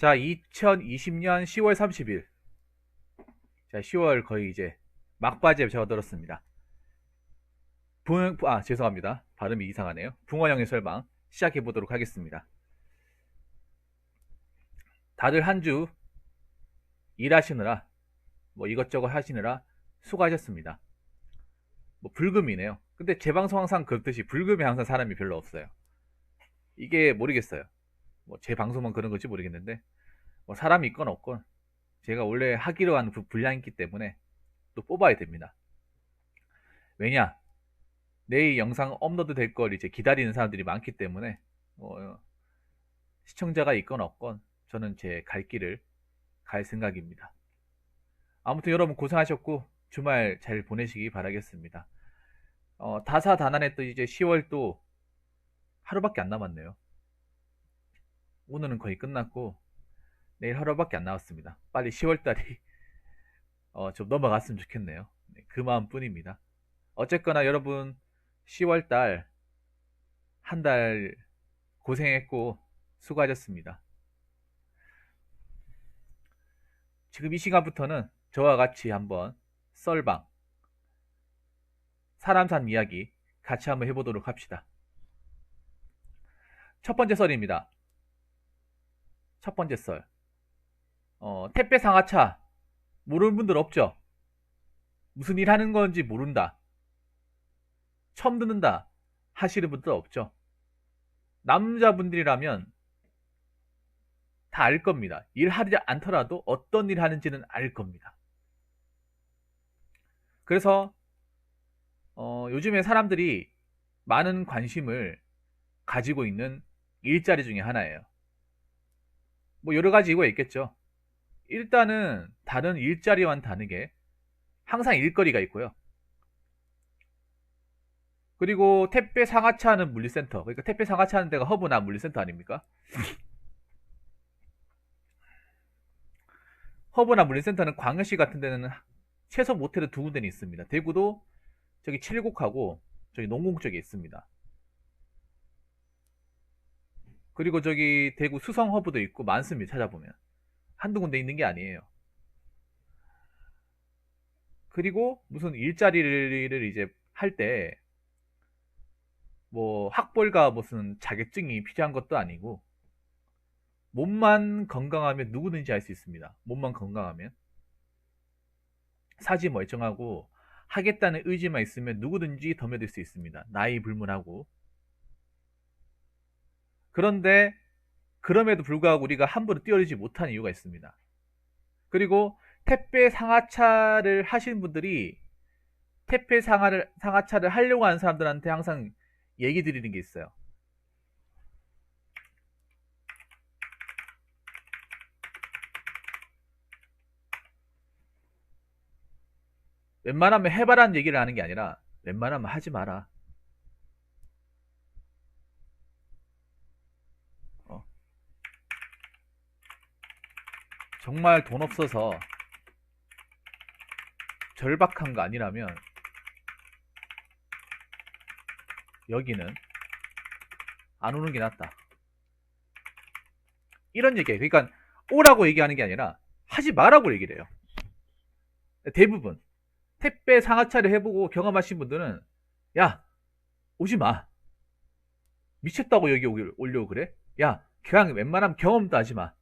자, 2020년 10월 30일. 자, 10월 거의 이제 막바지에 접어들었습니다. 죄송합니다. 발음이 이상하네요. 붕어형의 설방 시작해 보도록 하겠습니다. 다들 한 주 일하시느라 뭐 이것저것 하시느라 수고하셨습니다. 뭐 불금이네요. 근데 제 방송 항상 그렇듯이 불금에 항상 사람이 별로 없어요. 이게 모르겠어요. 뭐 제 방송만 그런 건지 모르겠는데 뭐 사람이 있건 없건 제가 원래 하기로 한 그 분량이 있기 때문에 또 뽑아야 됩니다. 왜냐? 내일 영상 업로드 될 걸 이제 기다리는 사람들이 많기 때문에 시청자가 있건 없건 저는 제 갈 길을 갈 생각입니다. 아무튼 여러분 고생하셨고 주말 잘 보내시기 바라겠습니다. 다사다난했던 이제 10월 또 하루밖에 안 남았네요. 오늘은 거의 끝났고 내일 하루밖에 안 남았습니다. 빨리 10월달이 좀 넘어갔으면 좋겠네요. 네, 그 마음뿐입니다. 어쨌거나 여러분 10월달 한 달 고생했고 수고하셨습니다. 지금 이 시간부터는 저와 같이 한번 썰방 사람 산 이야기 같이 한번 해보도록 합시다. 첫 번째 썰입니다. 첫 번째 썰. 택배 상하차 모르는 분들 없죠? 무슨 일 하는 건지 모른다, 처음 듣는다 하시는 분들 없죠? 남자분들이라면 다 알 겁니다. 일하지 않더라도 어떤 일 하는지는 알 겁니다. 그래서 요즘에 사람들이 많은 관심을 가지고 있는 일자리 중에 하나예요. 뭐 여러 가지 이유가 있겠죠. 일단은 다른 일자리와는 다르게 항상 일거리가 있고요. 그리고 택배 상하차하는 물류센터, 그러니까 택배 상하차하는 데가 허브나 물류센터 아닙니까? 허브나 물류센터는 광역시 같은 데는 최소 못해도 2군데는 있습니다. 대구도 저기 칠곡하고 저기 농공 쪽에 있습니다. 그리고 저기 대구 수성 허브도 있고 많습니다. 찾아보면 한두 군데 있는 게 아니에요. 그리고 무슨 일자리를 이제 할 때 뭐 학벌과 무슨 자격증이 필요한 것도 아니고 몸만 건강하면 누구든지 할 수 있습니다. 몸만 건강하면 사지 멀쩡하고 하겠다는 의지만 있으면 누구든지 덤벼들 수 있습니다. 나이 불문하고. 그런데 그럼에도 불구하고 우리가 함부로 뛰어들지 못하는 이유가 있습니다. 그리고 택배 상하차를 하시는 분들이 택배 상하차를 하려고 하는 사람들한테 항상 얘기 드리는 게 있어요. 웬만하면 해봐라는 얘기를 하는 게 아니라 웬만하면 하지 마라. 정말 돈 없어서 절박한 거 아니라면 여기는 안 오는 게 낫다. 이런 얘기예요. 그러니까 오라고 얘기하는 게 아니라 하지 마라고 얘기를 해요. 대부분 택배 상하차를 해보고 경험하신 분들은 야 오지 마, 미쳤다고 여기 오려고 그래? 야 그냥 웬만하면 경험도 하지 마.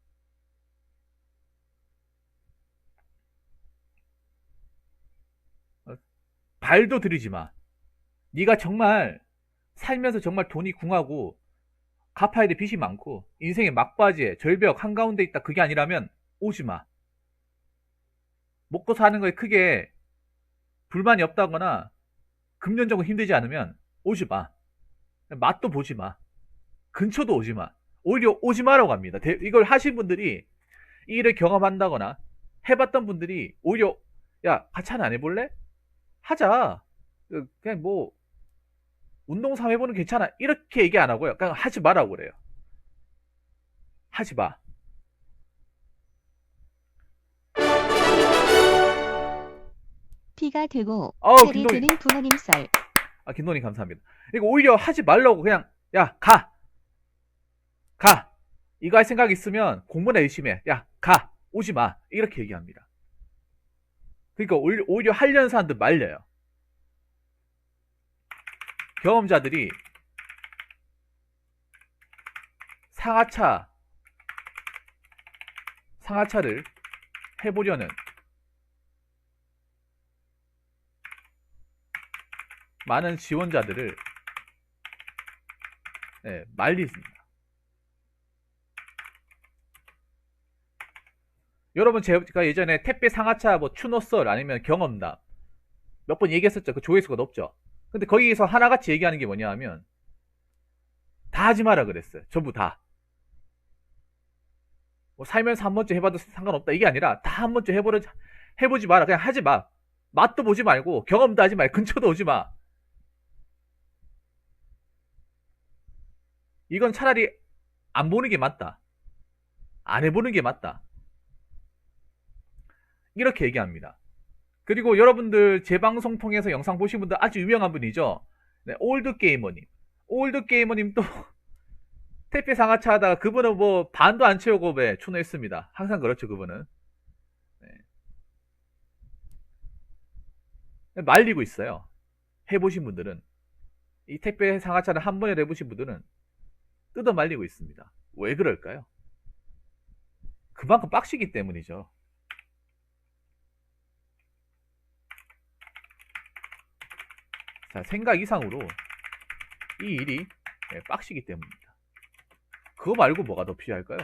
발도 들이지 마. 네가 정말 살면서 정말 돈이 궁하고 갚아야 될 빚이 많고 인생의 막바지에 절벽 한가운데 있다, 그게 아니라면 오지 마. 먹고 사는 거에 크게 불만이 없다거나 금전적으로 힘들지 않으면 오지 마. 맛도 보지 마. 근처도 오지 마. 오히려 오지 마라고 합니다. 이걸 하신 분들이, 이 일을 경험한다거나 해봤던 분들이 오히려 야 같이 하나 안 해볼래? 하자. 그냥 뭐 운동 3 해보는 괜찮아, 이렇게 얘기 안 하고요. 그냥 하지 마라고 그래요. 하지 마. 피가 되고 살이 김동희. 되는 부모님 썰. 김동희 감사합니다. 이거 오히려 하지 말라고, 그냥 야 가. 이거 할 생각 있으면 공부나 열심히 해. 야, 가! 오지 마! 이렇게 얘기합니다. 그러니까 오히려 하려는 사람들 말려요. 경험자들이 상하차를 해보려는 많은 지원자들을 말리십니다. 여러분 제가 예전에 택배 상하차 뭐 추노썰 아니면 경험담 몇 번 얘기했었죠. 그 조회수가 높죠. 근데 거기서 하나같이 얘기하는 게 뭐냐 하면 다 하지 마라 그랬어요. 전부 다. 뭐 살면서 한 번쯤 해봐도 상관없다 이게 아니라 다 한 번쯤 해보지 마라. 그냥 하지 마. 맛도 보지 말고 경험도 하지 말고 근처도 오지 마. 이건 차라리 안 보는 게 맞다. 안 해보는 게 맞다. 이렇게 얘기합니다. 그리고 여러분들 제 방송 통해서 영상 보신 분들 아주 유명한 분이죠. 네, 올드게이머님. 올드게이머님 또 택배 상하차 하다가 그분은 뭐 반도 안 채우고 추노했습니다. 항상 그렇죠, 그분은. 네. 말리고 있어요. 해보신 분들은. 이 택배 상하차를 한 번에 해보신 분들은 뜯어 말리고 있습니다. 왜 그럴까요? 그만큼 빡시기 때문이죠. 자, 생각 이상으로 이 일이 빡시기 때문입니다. 그거 말고 뭐가 더 필요할까요?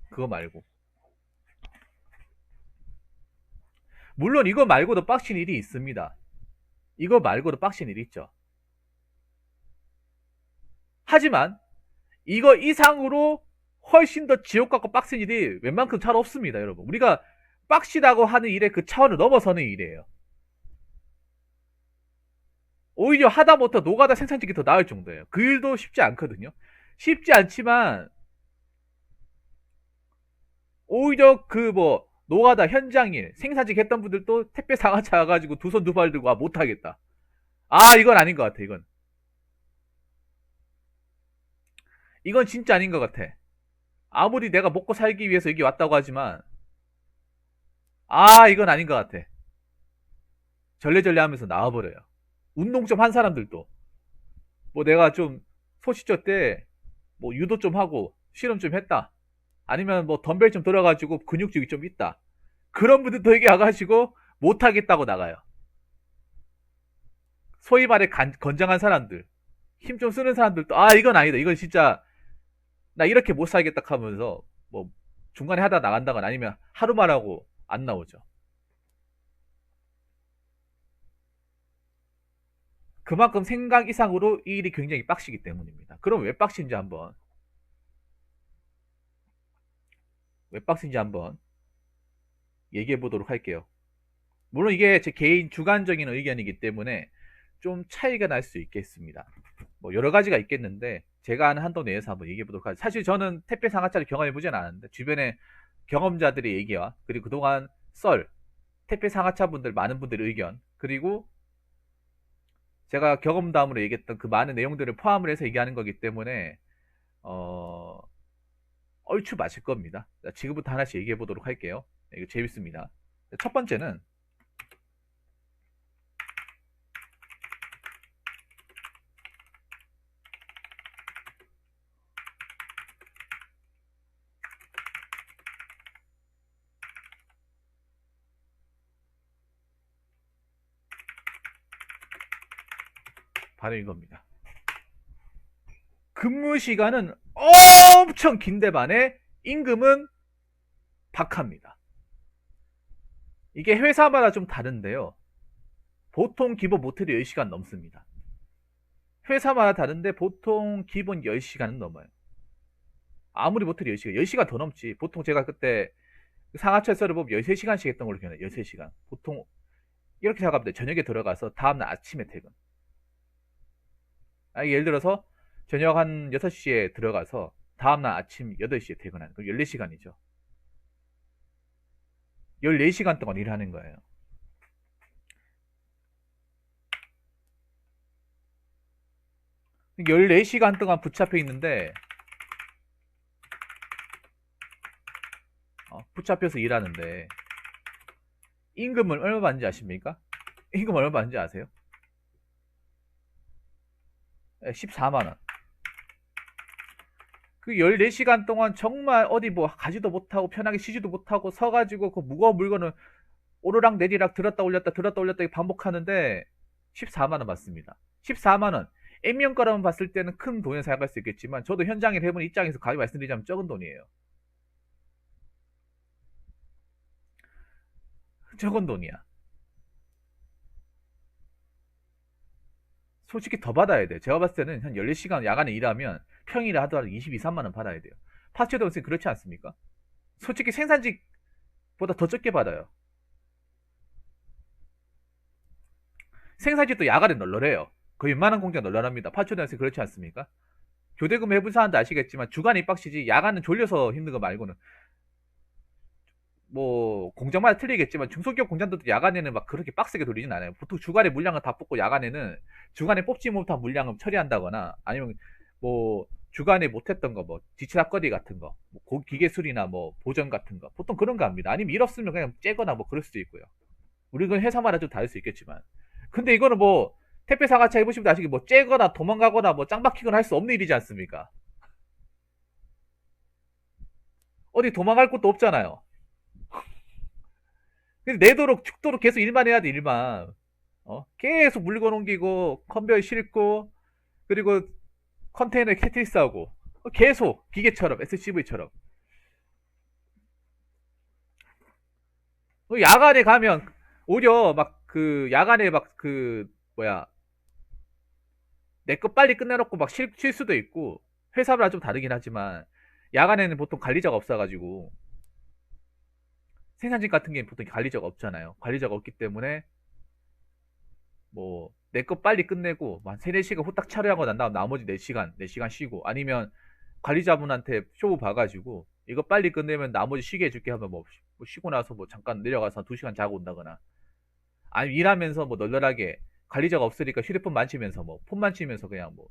그거 말고. 물론 이거 말고도 빡친 일이 있습니다. 이거 말고도 빡친 일이 있죠. 하지만 이거 이상으로 훨씬 더 지옥 같고 빡센 일이 웬만큼 잘 없습니다, 여러분. 우리가 빡시다고 하는 일의 그 차원을 넘어서는 일이에요. 오히려 하다못해 노가다 생산직이 더 나을 정도예요. 그 일도 쉽지 않거든요. 쉽지 않지만 오히려 그 뭐 노가다 현장일 생산직 했던 분들도 택배 상하차 와가지고 두 손 두 발 들고 못하겠다. 아, 이건 아닌 것 같아. 이건 진짜 아닌 것 같아. 아무리 내가 먹고 살기 위해서 여기 왔다고 하지만 이건 아닌 것 같아. 절레절레 하면서 나와버려요. 운동 좀 한 사람들도 뭐 내가 좀 소시적 때 뭐 유도 좀 하고 실험 좀 했다. 아니면 뭐 덤벨 좀 들어가지고 근육질이 좀 있다. 그런 분들도 여기 와가지고 못하겠다고 나가요. 소위 말해 건장한 사람들, 힘 좀 쓰는 사람들도 이건 아니다. 이건 진짜 나 이렇게 못 살겠다 하면서 뭐 중간에 하다 나간다거나 아니면 하루만 하고 안 나오죠. 그만큼 생각 이상으로 이 일이 굉장히 빡시기 때문입니다. 그럼 왜 빡신지 한번 얘기해 보도록 할게요. 물론 이게 제 개인 주관적인 의견이기 때문에 좀 차이가 날 수 있겠습니다. 뭐 여러 가지가 있겠는데 제가 아는 한도 내에서 한번 얘기해 보도록 하죠. 사실 저는 택배 상하차를 경험해 보진 않았는데 주변에 경험자들의 얘기와 그리고 그동안 택배 상하차 분들 많은 분들의 의견 그리고 제가 경험담으로 얘기했던 그 많은 내용들을 포함을 해서 얘기하는 거기 때문에 얼추 맞을 겁니다. 지금부터 하나씩 얘기해 보도록 할게요. 이거 재밌습니다. 첫 번째는 바로 이겁니다. 근무 시간은 엄청 긴데 반해 임금은 박합니다. 이게 회사마다 좀 다른데요. 보통 기본 모텔이 10시간 넘습니다. 회사마다 다른데 보통 기본 10시간은 넘어요. 아무리 모텔이 10시간, 10시간 더 넘지. 보통 제가 그때 상하차에서를 보면 13시간씩 했던 걸로 기억해요. 13시간. 보통 이렇게 생각하면 돼. 저녁에 들어가서 다음날 아침에 퇴근. 예를 들어서 저녁 한 6시에 들어가서 다음날 아침 8시에 퇴근하는 거 14시간이죠. 14시간 동안 일하는 거예요. 그러니까 14시간 동안 붙잡혀 있는데 붙잡혀서 일하는데 임금을 얼마 받는지 아십니까? 임금 얼마 받는지 아세요? 14만원. 그 14시간 동안 정말 어디 뭐 가지도 못하고 편하게 쉬지도 못하고 서가지고 그 무거운 물건을 오르락 내리락 들었다 올렸다 들었다 올렸다 반복하는데 14만원 받습니다. 14만원. 액면가로만 봤을 때는 큰 돈을 생각할 수 있겠지만 저도 현장 일 해본 입장에서 가히 말씀드리자면 적은 돈이에요. 적은 돈이야. 솔직히 더 받아야 돼. 제가 봤을 때는 한 14시간 야간에 일하면 평일에 하더라도 22, 3만원 받아야 돼요. 파츠도 원생 그렇지 않습니까? 솔직히 생산직보다 더 적게 받아요. 생산직도 야간에 널널해요. 거의 웬만한 공장 널널합니다. 파츠도 원생 그렇지 않습니까? 교대금 해본 사람도 아시겠지만 주간에 빡시지 야간은 졸려서 힘든 거 말고는 뭐 공장마다 틀리겠지만 중소기업 공장들도 야간에는 막 그렇게 빡세게 돌리진 않아요. 보통 주간에 물량을 다 뽑고 야간에는 주간에 뽑지 못한 물량을 처리한다거나 아니면 뭐 주간에 못했던 거 뭐 지치락거리 같은 거, 뭐 기계술이나 뭐 보전 같은 거 보통 그런 거 합니다. 아니면 일 없으면 그냥 째거나 뭐 그럴 수도 있고요. 우리 그 회사마다 좀 다를 수 있겠지만 근데 이거는 뭐 택배 사가차 해보시면 아시게 뭐 째거나 도망가거나 뭐 짱박히거나 할 수 없는 일이지 않습니까? 어디 도망갈 곳도 없잖아요. 내도록 죽도록 계속 일만 해야 돼 일만. 계속 물건 옮기고 컨베이어 싣고 그리고 컨테이너에 캐트리스하고 계속 기계처럼 SCV처럼 야간에 가면 오히려 막 그 야간에 막 그 뭐야 내 거 빨리 끝내놓고 막 쉴 수도 있고 회사마다 좀 다르긴 하지만 야간에는 보통 관리자가 없어가지고 생산직 같은 게 보통 관리자가 없잖아요. 관리자가 없기 때문에 뭐 내 거 빨리 끝내고 한 3, 4시간 후딱 차려하고 난 다음 나머지 4시간 쉬고 아니면 관리자분한테 쇼부 봐가지고 이거 빨리 끝내면 나머지 쉬게 해줄게 하면 뭐 쉬고 나서 뭐 잠깐 내려가서 2시간 자고 온다거나 아니면 일하면서 뭐 널널하게 관리자가 없으니까 휴대폰 만지면서 뭐 폰 만지면서 그냥 뭐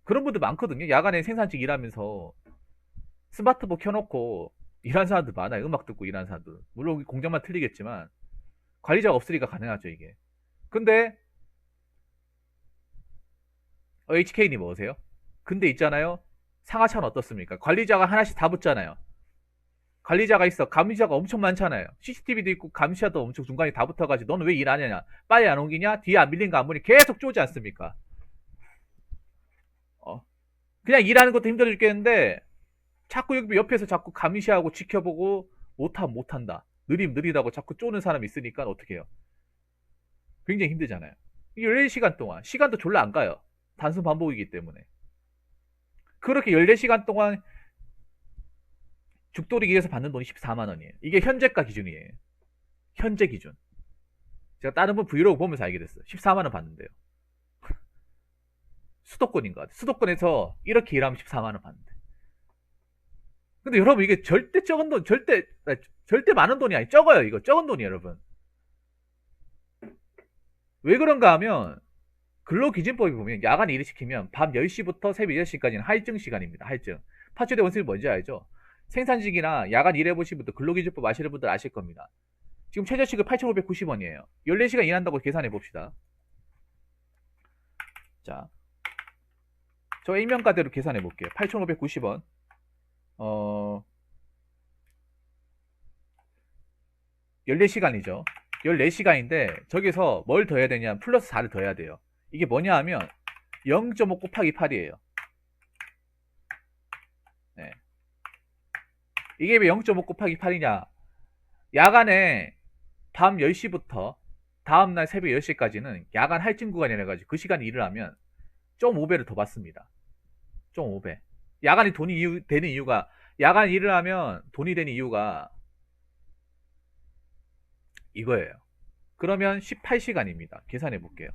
그런 분들 많거든요. 야간에 생산직 일하면서 스마트폰 켜놓고 일하는 사람들 많아요. 음악 듣고 일하는 사람들. 물론 공장만 틀리겠지만 관리자가 없으니까 가능하죠 이게. 근데 HK님 뭐세요? 근데 있잖아요. 상하차는 어떻습니까? 관리자가 하나씩 다 붙잖아요. 관리자가 있어. 감시자가 엄청 많잖아요. CCTV도 있고 감시자도 엄청 중간에 다 붙어가지고 너는 왜 일 안 하냐? 빨리 안 옮기냐? 뒤에 안 밀린 거 안 보니 계속 쪼지 않습니까? 어. 그냥 일하는 것도 힘들어 죽겠는데 자꾸 여기 옆에서 자꾸 감시하고 지켜보고 못한다. 느리다고 자꾸 쪼는 사람이 있으니까 어떻게 해요? 굉장히 힘들잖아요. 14시간 동안 시간도 졸라 안 가요. 단순 반복이기 때문에. 그렇게 14시간 동안 죽돌이기 위해서 받는 돈이 14만원이에요. 이게 현재가 기준이에요. 현재 기준. 제가 다른 분 브이로그 보면서 알게 됐어요. 14만원 받는데요. 수도권인 것 같아요. 수도권에서 이렇게 일하면 14만원 받는데. 근데 여러분 이게 절대 적은 돈, 절대 많은 돈이 아니 적어요. 이거 적은 돈이에요, 여러분. 왜 그런가 하면 근로기준법에 보면 야간 일을 시키면 밤 10시부터 새벽 6시까지는 할증 시간입니다. 할증. 파출대 원칙이 뭔지 알죠? 생산직이나 야간 일해보신 분들 근로기준법 아시는 분들 아실 겁니다. 지금 최저시급 8,590원이에요. 14시간 일한다고 계산해 봅시다. 자, 저 일명가대로 계산해 볼게요. 8,590원. 14시간이죠. 14시간인데 저기서 뭘 더해야 되냐? 플러스 4를 더해야 돼요. 이게 뭐냐 하면 0.5 곱하기 8이에요. 네. 이게 왜 0.5 곱하기 8이냐? 야간에 밤 10시부터 다음날 새벽 10시까지는 야간 할증 구간이라 가지고 그 시간에 일을 하면 좀 5배를 더 받습니다. 좀 5배. 야간이 돈이 되는 이유가 야간 일을 하면 돈이 되는 이유가 이거예요. 그러면 18시간입니다. 계산해 볼게요.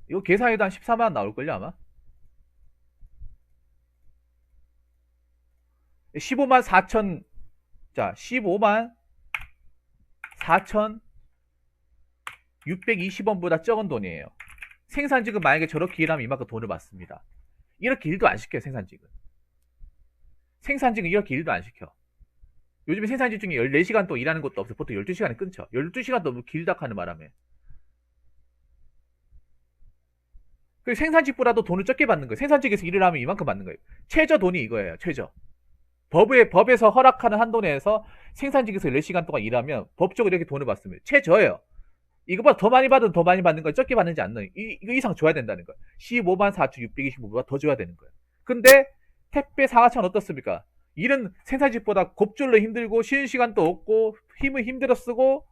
이거 계산해도 한 14만원 나올걸요 아마? 15만 4천 자 15만 4,620원보다 적은 돈이에요. 생산직은 만약에 저렇게 일하면 이만큼 돈을 받습니다. 이렇게 일도 안 시켜요, 생산직은. 생산직은 이렇게 일도 안 시켜. 요즘에 생산직 중에 14시간 또 일하는 것도 없어. 보통 12시간에 끊죠. 12시간 너무 길다 하는 바람에. 그 생산직보다도 돈을 적게 받는 거예요. 생산직에서 일을 하면 이만큼 받는 거예요. 최저 돈이 이거예요, 최저. 법에서 허락하는 한도 내에서 생산직에서 14시간 동안 일하면 법적으로 이렇게 돈을 받습니다. 최저예요. 이거보다 더 많이 받은 더 많이 받는 거예요. 적게 받는지 않는 이거 이상 줘야 된다는 거예요. 15만 4,625보다 더 줘야 되는 거예요. 근데 택배 상하차는 어떻습니까? 일은 생산직보다 곱절로 힘들고 쉬는 시간도 없고 힘을 힘들어 쓰고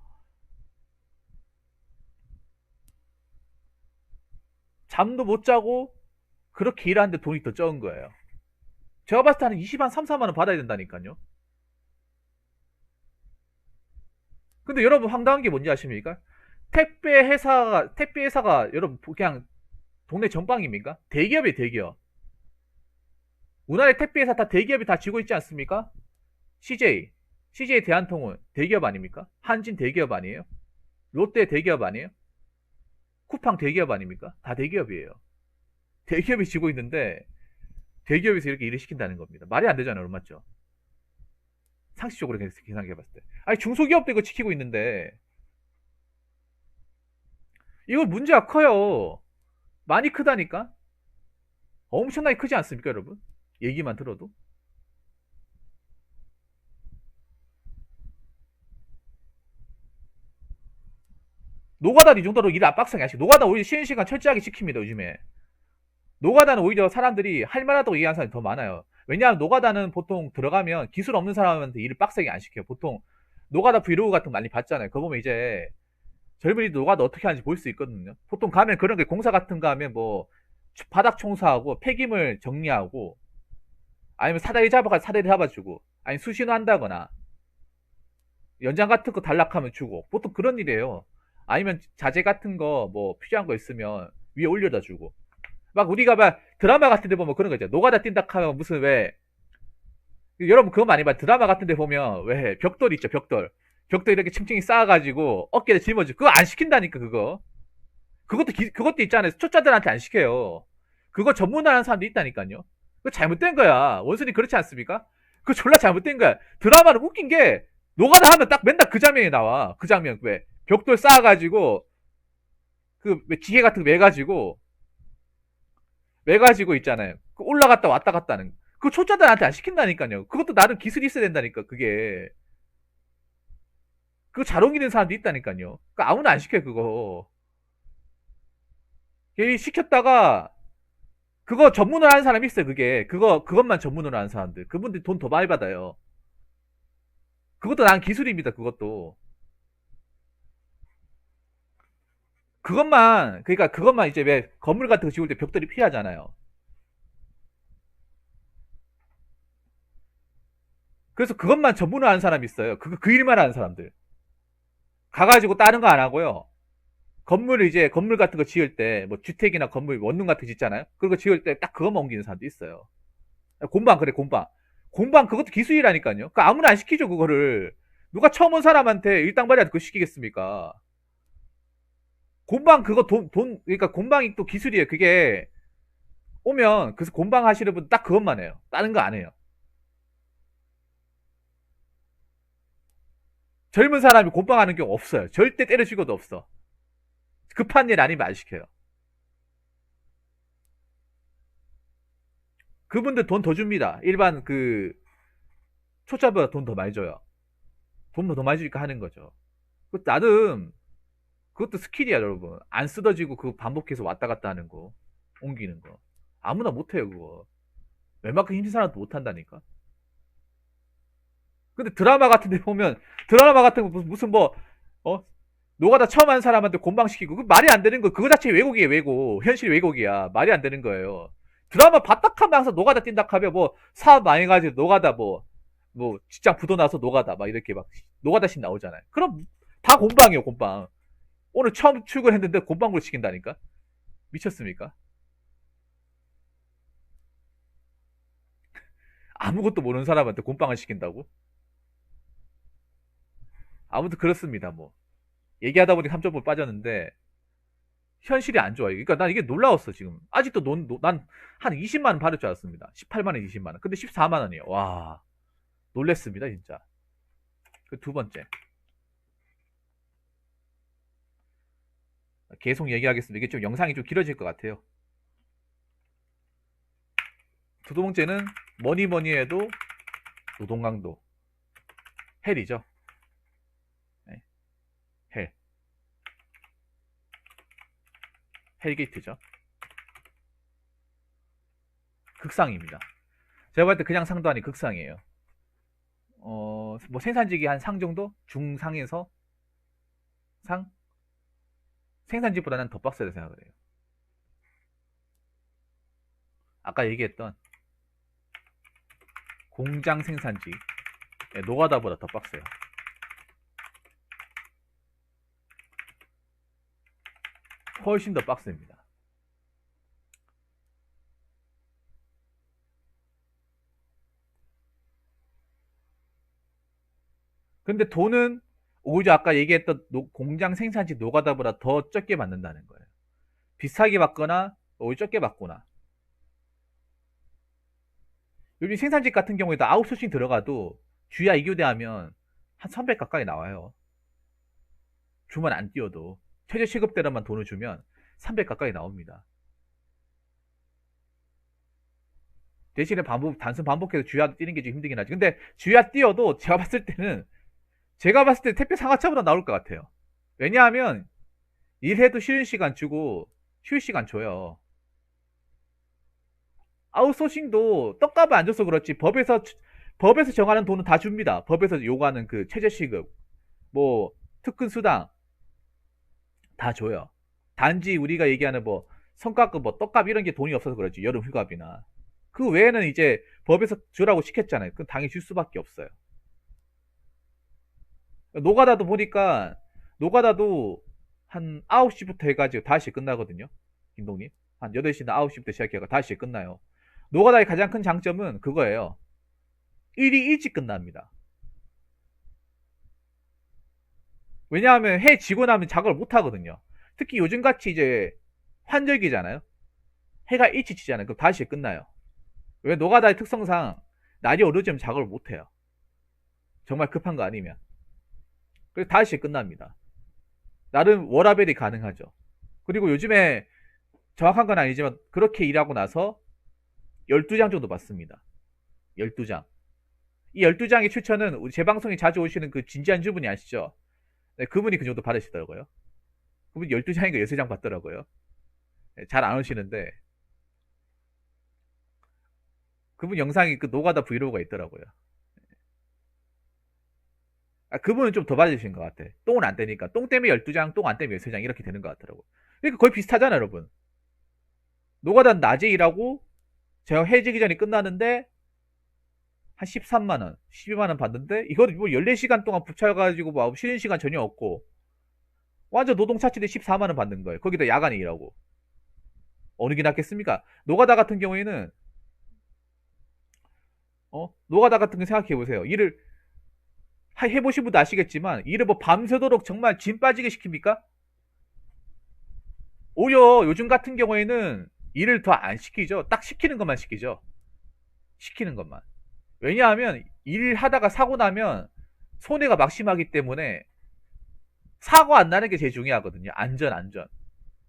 잠도 못 자고 그렇게 일하는데 돈이 더 적은 거예요. 제가 봤을 때는 20만 3, 4만 원 받아야 된다니까요. 근데 여러분 황당한 게 뭔지 아십니까? 택배 회사가 여러분 그냥 동네 전방입니까? 대기업이에요, 대기업. 우리나라의 택배 회사 다 대기업이 다 쥐고 있지 않습니까? CJ 대한통운 대기업 아닙니까? 한진 대기업 아니에요? 롯데 대기업 아니에요? 쿠팡 대기업 아닙니까? 다 대기업이에요. 대기업이 쥐고 있는데 대기업에서 이렇게 일을 시킨다는 겁니다. 말이 안 되잖아요, 맞죠? 상식적으로 계산해 봤을 때. 아니 중소기업도 이거 지키고 있는데 이거 문제가 커요. 많이 크다니까? 엄청나게 크지 않습니까, 여러분? 얘기만 들어도. 노가다 이 정도로 일 안 빡세게 하시고 노가다 오히려 쉬는 시간 철저하게 시킵니다, 요즘에. 노가다는 오히려 사람들이 할 만하다고 얘기하는 사람이 더 많아요. 왜냐하면 노가다는 보통 들어가면 기술 없는 사람한테 일을 빡세게 안 시켜요. 보통 노가다 브이로그 같은 거 많이 봤잖아요. 그거 보면 이제 젊은이들 노가다 어떻게 하는지 볼 수 있거든요. 보통 가면 그런 게 공사 같은 거 하면 뭐 바닥 청소하고 폐기물 정리하고 아니면 사다리 잡아주고 아니 수신호 한다거나 연장 같은 거 단락하면 주고 보통 그런 일이에요. 아니면 자재 같은 거 뭐 필요한 거 있으면 위에 올려다 주고 막 우리가 막 드라마 같은 데 보면 그런 거 있죠. 노가다 뛴다 하면 무슨 왜 여러분 그거 많이 봐. 드라마 같은 데 보면 왜 벽돌 있죠, 벽돌 이렇게 층층이 쌓아가지고 어깨에 짊어지고 그거 안 시킨다니까 그거. 그것도 있잖아요. 초짜들한테 안 시켜요. 그거 전문화하는 사람도 있다니까요. 그거 잘못된 거야. 원순이 그렇지 않습니까? 그거 졸라 잘못된 거야. 드라마는 웃긴 게 노가다 하면 딱 맨날 그 장면이 나와. 그 장면 왜 벽돌 쌓아가지고 그 기계 같은 거 매가지고 있잖아요. 그 올라갔다 왔다 갔다 하는 거. 그거 초짜들한테 안 시킨다니까요. 그것도 나름 기술이 있어야 된다니까 그게. 그거 잘 옮기는 사람도 있다니까요. 그 아무나 안 시켜 그거. 걔 시켰다가 그거 전문으로 하는 사람이 있어요. 그것만 전문으로 하는 사람들. 그분들 돈 더 많이 받아요. 그것도 난 기술입니다. 그것도. 그러니까 그것만 이제 왜 건물 같은 거 지을 때 벽돌이 필요하잖아요. 그래서 그것만 전문으로 하는 사람이 있어요. 그 일만 하는 사람들. 가가지고 다른 거 안 하고요. 건물 같은 거 지을 때, 뭐 주택이나 건물, 원룸 같은 거 짓잖아요. 그거 지을 때 딱 그것만 옮기는 사람도 있어요. 곰방, 그래, 곰방. 곰방 그것도 기술이라니까요. 그 아무나 안 시키죠, 그거를. 누가 처음 온 사람한테 일당발이한테 그거 시키겠습니까? 곰방 그거 그러니까 곰방이 또 기술이에요. 그게 오면, 그래서 곰방 하시는 분 딱 그것만 해요. 다른 거 안 해요. 젊은 사람이 곰방 하는 경우 없어요. 절대 때려치고도 없어. 급한 일 아니면 안 시켜요. 그분들 돈 더 줍니다. 일반 초짜보다 돈 더 많이 줘요. 돈 더 많이 주니까 하는 거죠. 나름 그것도 스킬이야, 여러분. 안 쓰러지고 그 반복해서 왔다 갔다 하는 거, 옮기는 거. 아무나 못해요, 그거. 웬만큼 힘든 사람도 못한다니까. 근데 드라마 같은 거 무슨 뭐, 어? 노가다 처음 하는 사람한테 곤방시키고, 그 말이 안 되는 거, 그거 자체 왜곡이에요, 왜곡. 현실 왜곡이야. 말이 안 되는 거예요. 드라마 봤딱 하면 항상 노가다 뛴다 하면 뭐, 사업 많이 가지고 노가다 직장 부도 나서 노가다, 막 이렇게 막, 노가다신 나오잖아요. 그럼 다 곤방이에요, 곤방. 오늘 처음 출근했는데 곤방을 시킨다니까? 미쳤습니까? 아무것도 모르는 사람한테 곤방을 시킨다고? 아무튼 그렇습니다. 뭐 얘기하다 보니 3.5 빠졌는데 현실이 안 좋아요. 그러니까 난 이게 놀라웠어 지금. 아직도 난 한 20만 원 받을 줄 알았습니다. 18만 원, 20만 원. 근데 14만 원이에요. 와, 놀랬습니다 진짜. 그 두 번째. 계속 얘기하겠습니다. 이게 좀 영상이 좀 길어질 것 같아요. 두 번째는 뭐니 뭐니 해도 노동 강도. 헬이죠. 네, 헬. 헬게이트죠. 극상입니다. 제가 볼 때 그냥 상도 아니 극상이에요. 뭐 생산직이 한 상 정도? 중상에서 상? 생산직보다는 더 빡세다 생각을 해요. 아까 얘기했던 공장 생산직, 노가다보다 더 빡세요. 훨씬 더 빡셉니다. 근데 돈은 오히려 아까 얘기했던 공장 생산직 노가다보다 더 적게 받는다는 거예요. 비슷하게 받거나 오히려 적게 받거나. 요즘 생산직 같은 경우에도 아웃소싱 들어가도 주야 2교대 하면 한 300 가까이 나와요. 주만 안 뛰어도 최저 시급대로만 돈을 주면 300 가까이 나옵니다. 대신에 단순 반복해서 주야 뛰는 게 좀 힘들긴 하지. 근데 주야 뛰어도 제가 봤을 때 택배 상하차보다 나올 것 같아요. 왜냐하면 일해도 쉬는 시간 주고 쉴 시간 줘요. 아웃소싱도 떡값을 안 줘서 그렇지 법에서 정하는 돈은 다 줍니다. 법에서 요구하는 그 최저시급, 뭐 특근 수당 다 줘요. 단지 우리가 얘기하는 뭐 성과급, 뭐 떡값 이런 게 돈이 없어서 그렇지. 여름 휴가비나 그 외에는 이제 법에서 주라고 시켰잖아요. 그럼 당연히 줄 수밖에 없어요. 노가다도 보니까 노가다도 한 9시부터 해가지고 5시 끝나거든요. 김동님. 한 8시나 9시부터 시작해가 5시에 끝나요. 노가다의 가장 큰 장점은 그거예요. 일이 일찍 끝납니다. 왜냐하면 해 지고 나면 작업을 못 하거든요. 특히 요즘같이 이제 환절기잖아요. 해가 일찍 지잖아요. 그럼 5시에 끝나요. 왜 노가다의 특성상 날이 어두워지면 작업을 못 해요. 정말 급한 거 아니면. 그래서 5시에 끝납니다. 나름 워라벨이 가능하죠. 그리고 요즘에 정확한 건 아니지만 그렇게 일하고 나서 12장 정도 받습니다. 12장. 이 12장의 추천은 우리 제 방송에 자주 오시는 그 진지한 주분이 아시죠? 네, 그분이 그 정도 받으시더라고요. 그분이 12장인가 13장 받더라고요. 네, 잘 안 오시는데 그분 영상이 그 노가다 브이로그가 있더라고요. 그분은 좀 더 받으신 것 같아. 똥은 안 되니까. 똥 때문에 12장, 똥 안 때문에 13장 이렇게 되는 것 같더라고. 그러니까 거의 비슷하잖아, 여러분. 노가다는 낮에 일하고 제가 해지기 전에 끝나는데 한 13만원, 12만원 받는데 이거를 뭐 14시간 동안 붙여가지고 뭐 쉬는 시간 전혀 없고 완전 노동 차치대 14만원 받는 거예요. 거기다 야간에 일하고. 어느 게 낫겠습니까? 노가다 같은 거 생각해 보세요. 일을 해보신 분도 아시겠지만 일을 뭐 밤새도록 정말 진 빠지게 시킵니까? 오히려 요즘 같은 경우에는 일을 더 안 시키죠. 딱 시키는 것만 시키죠. 시키는 것만. 왜냐하면 일하다가 사고 나면 손해가 막심하기 때문에 사고 안 나는 게 제일 중요하거든요. 안전.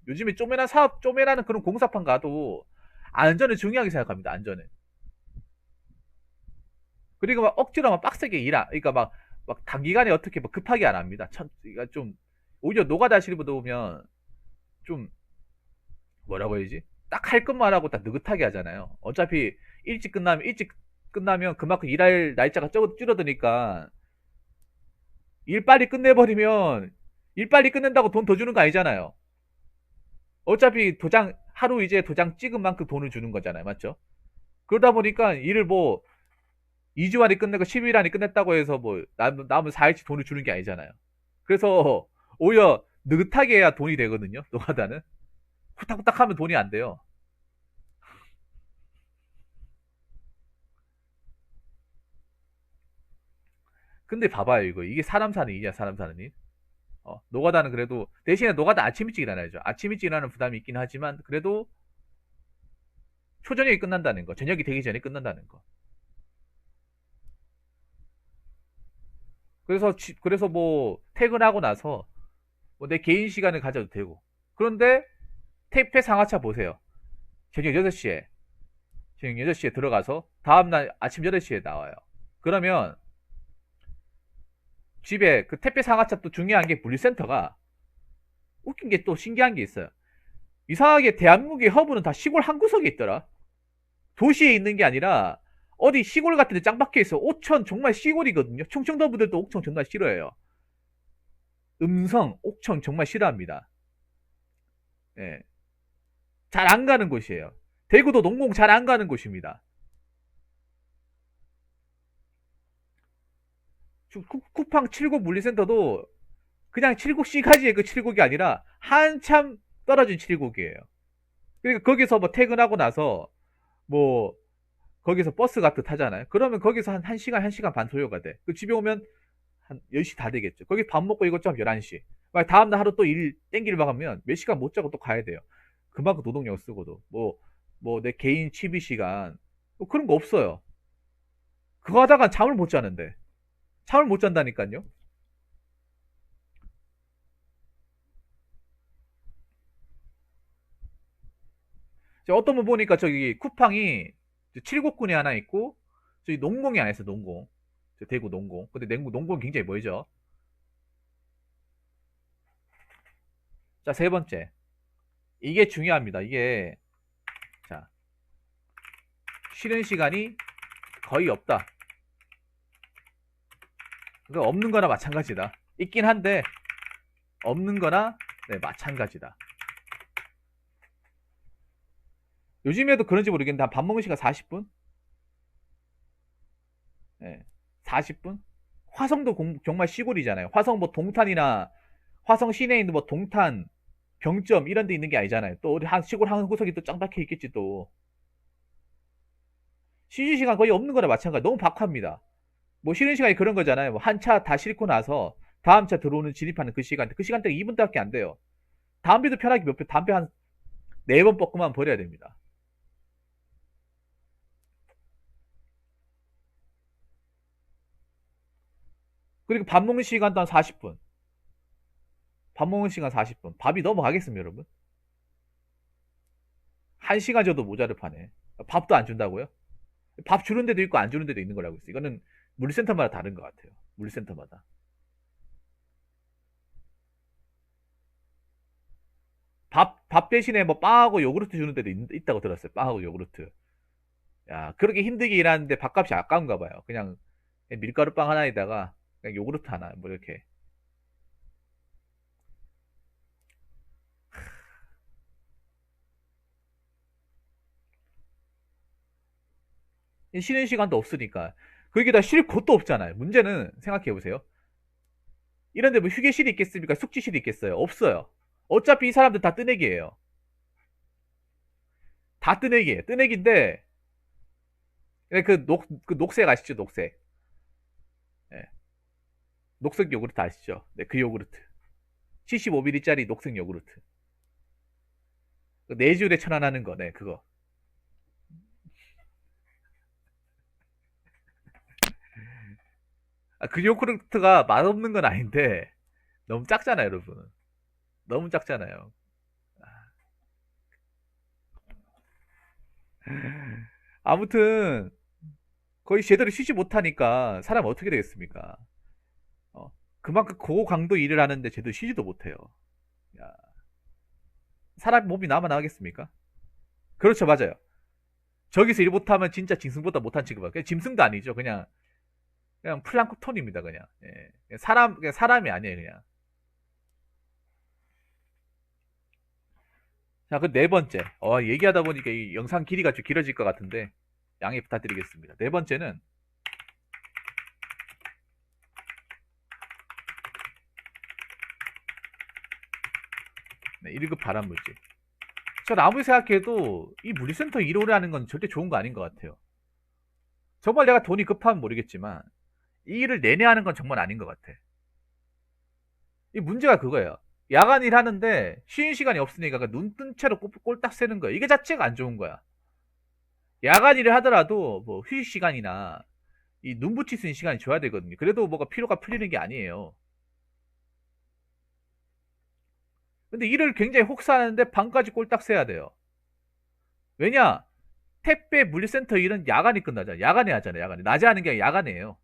요즘에 쪼매라는 그런 공사판 가도 안전을 중요하게 생각합니다. 안전을. 그리고 막 억지로 막 빡세게 그러니까 막 단기간에 어떻게 뭐 급하게 안 합니다. 그러니까 좀 오히려 노가다 하시는 분들 보면 좀 뭐라고 해야지? 딱 할 것만 하고 딱 느긋하게 하잖아요. 어차피 일찍 끝나면 그만큼 일할 날짜가 줄어드니까 일 빨리 끝내버리면 일 빨리 끝낸다고 돈 더 주는 거 아니잖아요. 어차피 하루 이제 도장 찍은 만큼 돈을 주는 거잖아요. 맞죠? 그러다 보니까 일을 뭐 2주 안에 끝내고 10일 안에 끝냈다고 해서 뭐 남은 4일치 돈을 주는 게 아니잖아요. 그래서 오히려 느긋하게 해야 돈이 되거든요. 노가다는. 후딱후딱 하면 돈이 안 돼요. 근데 봐봐요, 이게 사람 사는 일이야, 사람 사는 일. 노가다는 그래도, 대신에 노가다 아침 일찍 일어나야죠. 아침 일찍 일어나는 부담이 있긴 하지만, 그래도 초저녁이 끝난다는 거, 저녁이 되기 전에 끝난다는 거. 그래서 뭐, 퇴근하고 나서, 뭐 내 개인 시간을 가져도 되고. 그런데, 택배 상하차 보세요. 저녁 6시에, 저녁 6시에 들어가서, 다음날 아침 8시에 나와요. 그러면, 집에 그 택배 상하차 또 중요한 게 물류센터가, 웃긴 게 또 신기한 게 있어요. 이상하게 대한민국의 허브는 다 시골 한 구석에 있더라. 도시에 있는 게 아니라 어디 시골 같은 데 짱 박혀 있어. 옥천 정말 시골이거든요. 충청도 분들도 옥천 정말 싫어해요. 음성, 옥천 정말 싫어합니다. 예. 잘 안 가는 곳이에요. 대구도 농공 잘 안 가는 곳입니다. 쿠팡 칠곡 물리센터도 그냥 칠곡 씨가지의 그 칠곡이 아니라 한참 떨어진 칠곡이에요. 그러니까 거기서 뭐 퇴근하고 나서 뭐 거기서 버스 같은 거 타잖아요. 그러면 거기서 한 1시간, 1시간 반 소요가 돼. 그 집에 오면 한 10시 다 되겠죠. 거기 밥 먹고 이것저것 하면 11시. 다음날 하루 또 일 땡기를 막으면 몇 시간 못 자고 또 가야 돼요. 그만큼 노동력 쓰고도. 뭐 내 개인 취미 시간. 뭐 그런 거 없어요. 그거 하다가 잠을 못 자는데. 잠을 못 잔다니까요. 어떤 분 보니까 저기 쿠팡이 칠곡군에 하나 있고 저기 농공이 하나 있어요. 농공. 대구 농공. 근데 농공 굉장히 멀죠. 자, 세 번째. 이게 중요합니다. 이게 자, 쉬는 시간이 거의 없다. 그거 없는 거나 마찬가지다. 있긴 한데 없는 거나 네, 마찬가지다. 요즘에도 그런지 모르겠는데 한 밥 먹는 시간 40분? 네, 40분? 화성도 정말 시골이잖아요. 화성 뭐 동탄이나 화성 시내에 있는 뭐 동탄, 병점 이런 데 있는 게 아니잖아요. 또 우리 한 시골 한 구석이 또 짱 박혀 있겠지 또. 쉬는 시간 거의 없는 거나 마찬가지. 너무 박합니다. 뭐 쉬는 시간이 그런 거잖아요. 뭐 한 차 다 싣고 나서 다음 차 들어오는 진입하는 그 시간, 그 시간대가 2분밖에 안 돼요. 담배도 편하게 담배 한 4번 뻗고만 버려야 됩니다. 그리고 밥 먹는 시간도 한 40분. 밥 먹는 시간 40분. 밥이 넘어가겠습니다, 여러분? 1시간 정도 모자를 파네. 밥도 안 준다고요? 밥 주는 데도 있고 안 주는 데도 있는 거라고 있어요. 이거는 물류센터마다 다른 것 같아요. 물류센터마다. 밥 대신에 뭐 빵하고 요구르트 주는 데도 있다고 들었어요. 빵하고 요구르트. 야, 그렇게 힘들게 일하는데 밥값이 아까운가 봐요. 그냥 밀가루빵 하나에다가 그냥 요구르트 하나, 뭐 이렇게. 쉬는 시간도 없으니까. 거기다 쉴 곳도 없잖아요. 문제는 생각해보세요. 이런데 뭐 휴게실이 있겠습니까? 숙지실이 있겠어요? 없어요. 어차피 이 사람들 다 뜨내기예요. 다 뜨내기예요. 뜨내기인데 그 녹색 아시죠? 녹색. 네. 녹색 요구르트 아시죠? 네, 그 요구르트. 75ml짜리 녹색 요구르트. 4줄에 1,000원 하는 거, 네, 그거. 그 요구르트가 맛없는 건 아닌데, 너무 작잖아요, 여러분. 너무 작잖아요. 아무튼, 거의 제대로 쉬지 못하니까, 사람 어떻게 되겠습니까? 그만큼 고강도 일을 하는데 제대로 쉬지도 못해요. 야, 사람 몸이 나만 나가겠습니까? 그렇죠, 맞아요. 저기서 일 못하면 진짜 짐승보다 못한 취급이에요. 그냥 짐승도 아니죠. 그냥 플랑크톤입니다, 그냥. 예. 그냥 사람이 아니에요, 그냥. 자, 그 네 번째. 얘기하다 보니까 이 영상 길이가 좀 길어질 것 같은데, 양해 부탁드리겠습니다. 네 번째는, 네, 1급 발암물질. 전 아무리 생각해도 이 물리센터 일 오래 하는 건 절대 좋은 거 아닌 것 같아요. 정말 내가 돈이 급하면 모르겠지만, 이 일을 내내 하는 건 정말 아닌 것 같아. 이 문제가 그거예요. 야간 일 하는데 쉬는 시간이 없으니까 눈 뜬 채로 꼴딱 새는 거야. 이게 자체가 안 좋은 거야. 야간 일을 하더라도 뭐 휴식 시간이나 이 눈 붙일 수 있는 시간이 줘야 되거든요. 그래도 뭐가 피로가 풀리는 게 아니에요. 근데 일을 굉장히 혹사하는데 밤까지 꼴딱 새야 돼요. 왜냐? 택배 물류센터 일은 야간에 끝나잖아. 야간에 하잖아요. 야간에. 낮에 하는 게 아니라 야간에 해요.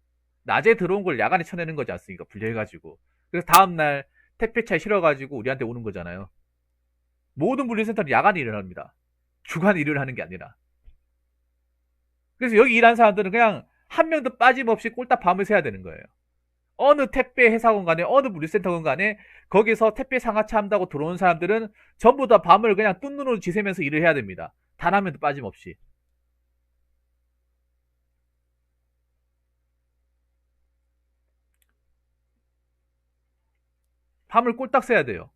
낮에 들어온 걸 야간에 쳐내는 거지 않습니까? 분리해가지고. 그래서 다음날 택배차에 실어가지고 우리한테 오는 거잖아요. 모든 물류센터는 야간에 일을 합니다. 주간 일을 하는 게 아니라. 그래서 여기 일하는 사람들은 그냥 한 명도 빠짐없이 꼴딱 밤을 새야 되는 거예요. 어느 택배 회사건 간에 어느 물류센터건 간에 거기서 택배 상하차 한다고 들어온 사람들은 전부 다 밤을 그냥 뜬 눈으로 지새면서 일을 해야 됩니다. 단 한 명도 빠짐없이. 밤을 꼴딱 새야 돼요.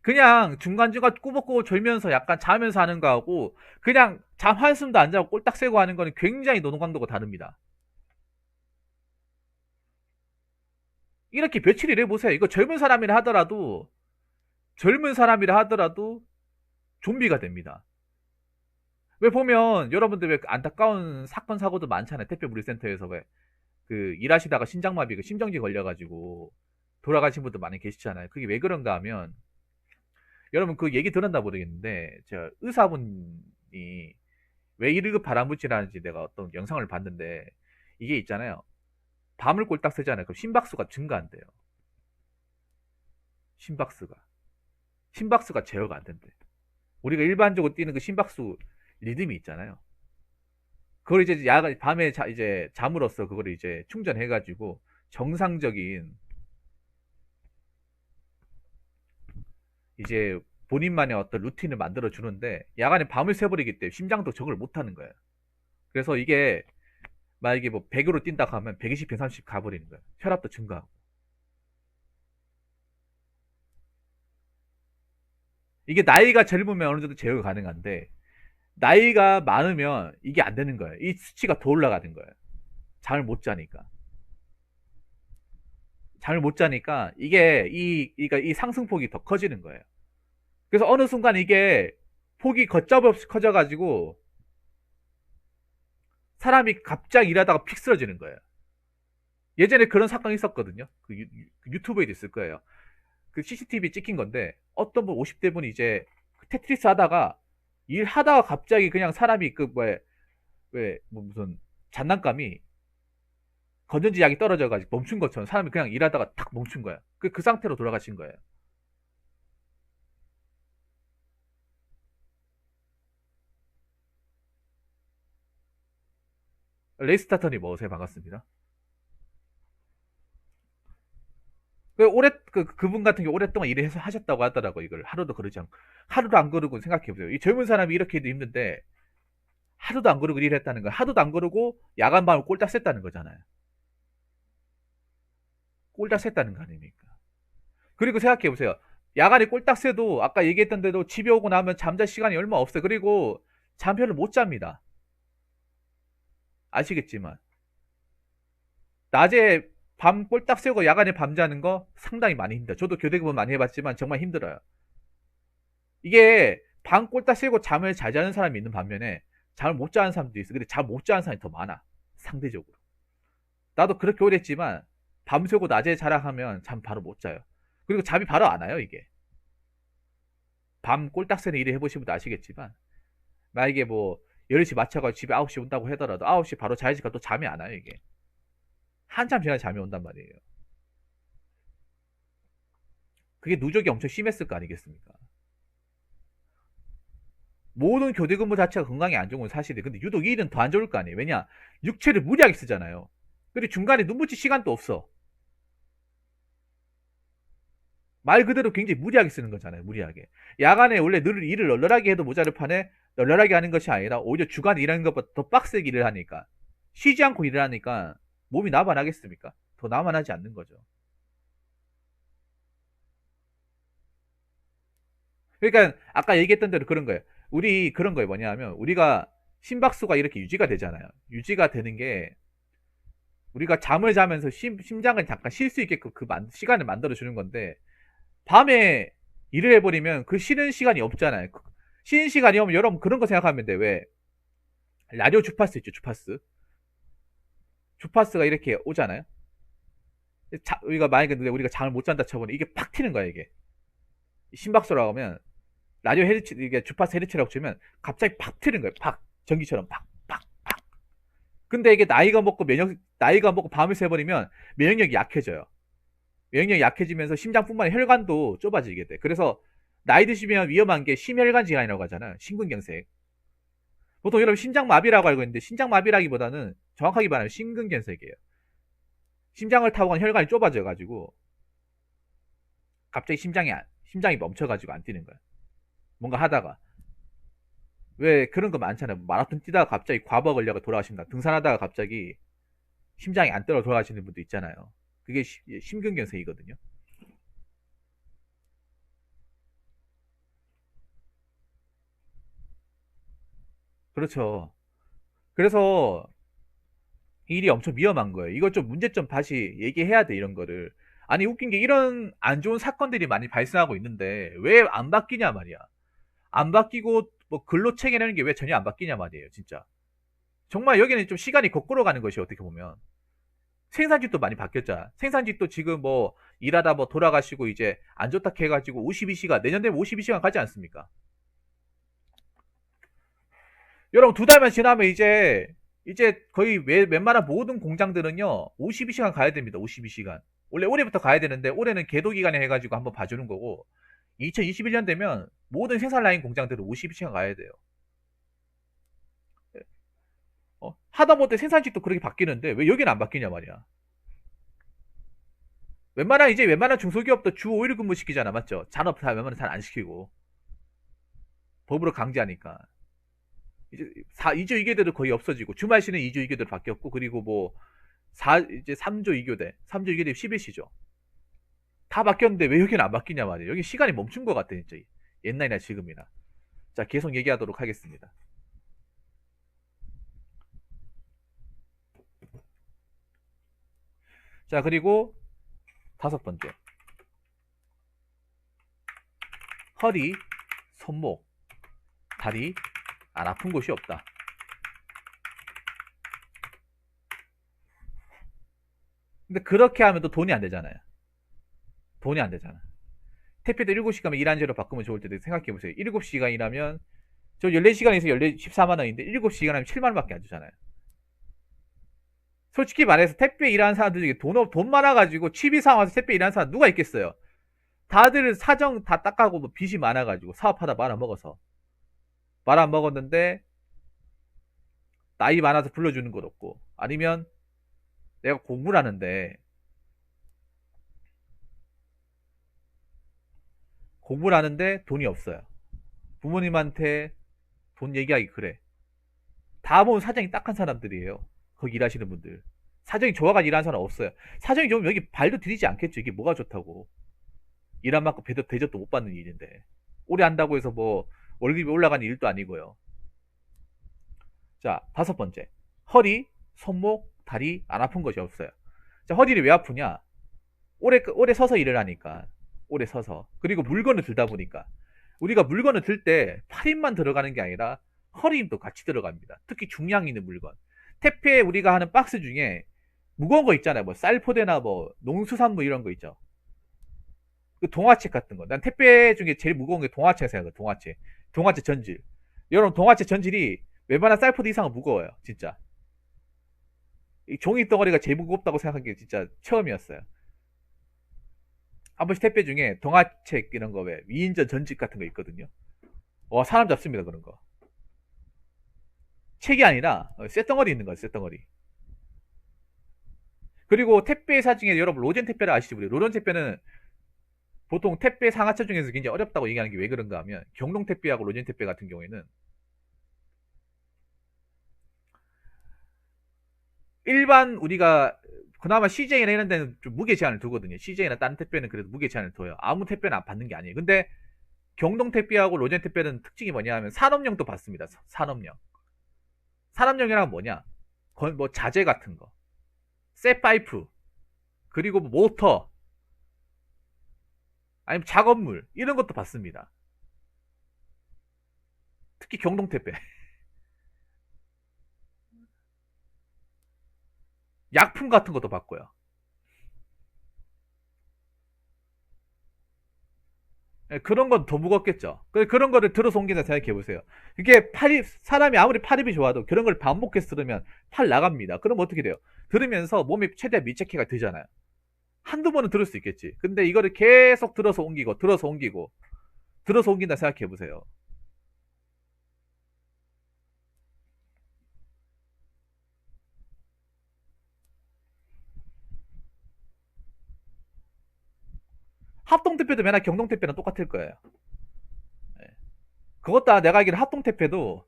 그냥 중간중간 꾸벅꾸벅 졸면서 약간 자면서 하는 거하고 그냥 잠 한숨도 안 자고 꼴딱 새고 하는 거는 굉장히 노동 강도가 다릅니다. 이렇게 며칠 일해보세요. 이거 젊은 사람이라 하더라도 좀비가 됩니다. 왜 보면 여러분들 왜 안타까운 사건 사고도 많잖아요. 택배 물류센터에서 왜 그 일하시다가 심장마비, 그 심정지 걸려가지고 돌아가신 분도 많이 계시잖아요. 그게 왜 그런가 하면 여러분 그 얘기 들었나 모르겠는데 제가 의사분이 왜 1급 바람붙이라는지 내가 어떤 영상을 봤는데 이게 있잖아요. 밤을 꼴딱 새잖아요. 그럼 심박수가 증가한대요. 심박수가. 심박수가 제어가 안 된대. 우리가 일반적으로 뛰는 그 심박수 리듬이 있잖아요. 그걸 이제 야간 밤에 이제 잠으로써 그걸 이제 충전해가지고 정상적인 이제 본인만의 어떤 루틴을 만들어 주는데 야간에 밤을 새버리기 때문에 심장도 적응을 못 하는 거예요. 그래서 이게 만약에 뭐 100으로 뛴다고 하면 120, 130 가버리는 거예요. 혈압도 증가하고. 이게 나이가 젊으면 어느 정도 제어가 가능한데 나이가 많으면 이게 안 되는 거예요. 이 수치가 더 올라가는 거예요. 잠을 못 자니까. 잠을 못 자니까 이게 그러니까 이 상승폭이 더 커지는 거예요. 그래서 어느 순간 이게 폭이 걷잡없이 커져가지고 사람이 갑자기 일하다가 픽 쓰러지는 거예요. 예전에 그런 사건이 있었거든요. 그 유튜브에도 있을 거예요. 그 CCTV 찍힌 건데 어떤 분 50대 분이 이제 테트리스 하다가 일하다가 갑자기 그냥 사람이 뭐 무슨 장난감이 건전지 약이 떨어져가지고 멈춘 것처럼 사람이 그냥 일하다가 탁 멈춘 거야. 그 상태로 돌아가신 거예요. 레이스타턴이 뭐세요? 반갑습니다. 그분 같은 경우 오랫동안 일을 해서 하셨다고 하더라고. 이걸 하루도 그러지 않고 하루도 안 그러고 생각해보세요. 이 젊은 사람이 이렇게 해도 힘든데 하루도 안 그러고 일을 했다는 거야. 하루도 안 그러고 야간 밤을 꼴딱 샜다는 거잖아요. 꼴딱 샜다는 거 아닙니까? 그리고 생각해보세요. 야간에 꼴딱 새도 아까 얘기했던 대로 집에 오고 나면 잠잘 시간이 얼마 없어요. 그리고 잠별로 못 잡니다. 아시겠지만 낮에 밤 꼴딱 새고 야간에 밤 자는 거 상당히 많이 힘들어요. 저도 교대근무 많이 해봤지만 정말 힘들어요. 이게 밤 꼴딱 새고 잠을 잘 자는 사람이 있는 반면에 잠을 못 자는 사람도 있어. 근데 잠 못 자는 사람이 더 많아. 상대적으로. 나도 그렇게 오래 했지만 밤새고 낮에 자라 하면 잠 바로 못 자요. 그리고 잠이 바로 안 와요, 이게. 밤 꼴딱 새는 일을 해보신 분도 아시겠지만 만약에 뭐 10시 맞춰가지고 집에 9시 온다고 하더라도 9시 바로 자야지가 또 잠이 안 와요, 이게. 한참 지나 잠이 온단 말이에요. 그게 누적이 엄청 심했을 거 아니겠습니까? 모든 교대 근무 자체가 건강에 안 좋은 건 사실이에요. 근데 유독 이 일은 더 안 좋을 거 아니에요. 왜냐? 육체를 무리하게 쓰잖아요. 그리고 중간에 눈 붙일 시간도 없어. 말 그대로 굉장히 무리하게 쓰는 거잖아요. 무리하게. 야간에 원래 늘 일을 널널하게 해도 모자를 판에 널널하게 하는 것이 아니라 오히려 주간에 일하는 것보다 더 빡세게 일을 하니까 쉬지 않고 일을 하니까 몸이 나만하겠습니까? 더 나만하지 않는 거죠. 그러니까 아까 얘기했던 대로 그런 거예요. 우리 그런 거예요. 뭐냐 하면 우리가 심박수가 이렇게 유지가 되잖아요. 유지가 되는 게 우리가 잠을 자면서 심장을 잠깐 쉴 수 있게끔 시간을 만들어 주는 건데, 밤에 일을 해버리면 그 쉬는 시간이 없잖아요. 쉬는 시간이 오면 여러분 그런 거 생각하면 돼. 왜? 라디오 주파수 있죠, 주파수. 주파수가 이렇게 오잖아요. 우리가 만약에 우리가 잠을 못 잔다 쳐보니 이게 팍 튀는 거야, 이게. 심박수라고 하면, 라디오 헤드치, 이게 주파수 헤드치라고 치면 갑자기 팍 튀는 거예요. 팍. 전기처럼 팍, 팍, 팍. 근데 이게 나이가 먹고 밤을 새버리면 면역력이 약해져요. 면역력이 약해지면서 심장뿐만 아니라 혈관도 좁아지게 돼. 그래서 나이 드시면 위험한 게 심혈관 질환이라고 하잖아요. 심근경색. 보통 여러분 심장마비라고 알고 있는데, 심장마비라기보다는 정확하게 말하면 심근경색이에요. 심장을 타고 간 혈관이 좁아져가지고 갑자기 심장이 멈춰가지고 안 뛰는 거야. 뭔가 하다가. 왜 그런 거 많잖아요. 마라톤 뛰다가 갑자기 과부하 걸려가 돌아가신다. 등산하다가 갑자기 심장이 안 떨어 돌아가시는 분도 있잖아요. 그게 심근경색이거든요. 그렇죠. 그래서 일이 엄청 위험한 거예요. 이거 좀 문제점 다시 얘기해야 돼, 이런 거를. 아니, 웃긴 게 이런 안 좋은 사건들이 많이 발생하고 있는데 왜 안 바뀌냐 말이야. 안 바뀌고 뭐 글로 책에내는 게 왜 전혀 안 바뀌냐 말이에요, 진짜. 정말 여기는 좀 시간이 거꾸로 가는 것이, 어떻게 보면. 생산직도 많이 바뀌었잖아. 생산직도 지금 뭐 일하다 뭐 돌아가시고 이제 안 좋다 해가지고 52시간, 내년 되면 52시간 가지 않습니까? 여러분, 두 달만 지나면 이제 거의 웬만한 모든 공장들은요 52시간 가야 됩니다. 52시간. 원래 올해부터 가야 되는데 올해는 계도 기간에 해가지고 한번 봐주는 거고, 2021년 되면 모든 생산 라인 공장들은 52시간 가야 돼요. 하다못해 생산직도 그렇게 바뀌는데 왜 여기는 안 바뀌냐 말이야. 웬만한 중소기업도 주 5일 근무 시키잖아, 맞죠? 잔업사 웬만하면 잘 안 시키고 법으로 강제하니까. 이제 2조 2교대도 거의 없어지고, 주말 쉬는 2조 2교대로 바뀌었고, 그리고 뭐 이제 3조 2교대 11시죠. 다 바뀌었는데 왜 여기는 안 바뀌냐 말이에요. 여기 시간이 멈춘 것 같아, 진짜. 옛날이나 지금이나. 자, 계속 얘기하도록 하겠습니다. 자, 그리고 5번째. 허리, 손목, 다리 안 아픈 곳이 없다. 근데 그렇게 하면 또 돈이 안 되잖아요. 돈이 안 되잖아. 택배도 7시간만 일한 제로 바꾸면 좋을 텐데, 생각해보세요. 7시간 일하면, 저 14시간에서 14만원인데 7시간 하면 7만원밖에 안 주잖아요. 솔직히 말해서 택배 일하는 사람들 중에 돈 많아가지고 취비 상황 와서 택배 일하는 사람 누가 있겠어요? 다들 사정 다 닦아고 뭐 빚이 많아가지고 사업하다 말아먹었는데 나이 많아서 불러주는 것 없고, 아니면 내가 공부를 하는데 돈이 없어요. 부모님한테 돈 얘기하기 그래. 다 보면 사정이 딱한 사람들이에요. 거기 일하시는 분들. 사정이 좋아가지고 일하는 사람 없어요. 사정이 좋으면 여기 발도 들이지 않겠죠. 이게 뭐가 좋다고. 일한 만큼 대접도 못 받는 일인데. 오래 한다고 해서 뭐 월급이 올라가는 일도 아니고요. 자, 5번째. 허리, 손목, 다리 안 아픈 것이 없어요. 자, 허리를 왜 아프냐? 오래 서서 일을 하니까. 오래 서서. 그리고 물건을 들다 보니까. 우리가 물건을 들 때 팔 힘만 들어가는 게 아니라 허리 힘도 같이 들어갑니다. 특히 중량 있는 물건. 택배 우리가 하는 박스 중에 무거운 거 있잖아요. 뭐 쌀포대나 뭐 농수산물 이런 거 있죠. 그 동화책 같은 거. 난 택배 중에 제일 무거운 게 동화책 생각해요. 동화책 전질. 여러분, 동화책 전질이 웬만한 쌀포대 이상은 무거워요. 진짜. 이 종이 덩어리가 제일 무겁다고 생각한 게 진짜 처음이었어요. 한 번씩 택배 중에 동화책 이런 거, 왜 위인전 전집 같은 거 있거든요. 사람 잡습니다, 그런 거. 책이 아니라 쇳덩어리 있는 거예요, 쇳덩어리. 그리고 택배사 중에 여러분 로젠 택배를 아시죠? 로젠 택배는 보통 택배 상하차 중에서 굉장히 어렵다고 얘기하는 게 왜 그런가 하면, 경동 택배하고 로젠 택배 같은 경우에는 일반 우리가 그나마 CJ나 이런 데는 좀 무게 제한을 두거든요. CJ나 다른 택배는 그래도 무게 제한을 둬요. 아무 택배는 안 받는 게 아니에요. 근데 경동 택배하고 로젠 택배는 특징이 뭐냐 하면 산업용도 받습니다. 산업용. 산업용이란 뭐냐? 뭐 자재 같은 거. 셋파이프, 그리고 뭐 모터, 아니면 작업물 이런 것도 받습니다. 특히 경동택배. 약품 같은 것도 받고요. 예, 그런 건 더 무겁겠죠. 그런 거를 들어서 옮긴다 생각해 보세요. 이게 사람이 아무리 팔입이 좋아도 그런 걸 반복해서 들으면 팔 나갑니다. 그럼 어떻게 돼요? 들으면서 몸이 최대한 밀착해가 되잖아요. 한두 번은 들을 수 있겠지. 근데 이거를 계속 들어서 옮기고, 들어서 옮기고, 들어서 옮긴다 생각해 보세요. 합동특패도 맨날 경동특패랑 똑같을 거예요. 예. 그것도 내가 알기로 합동특패도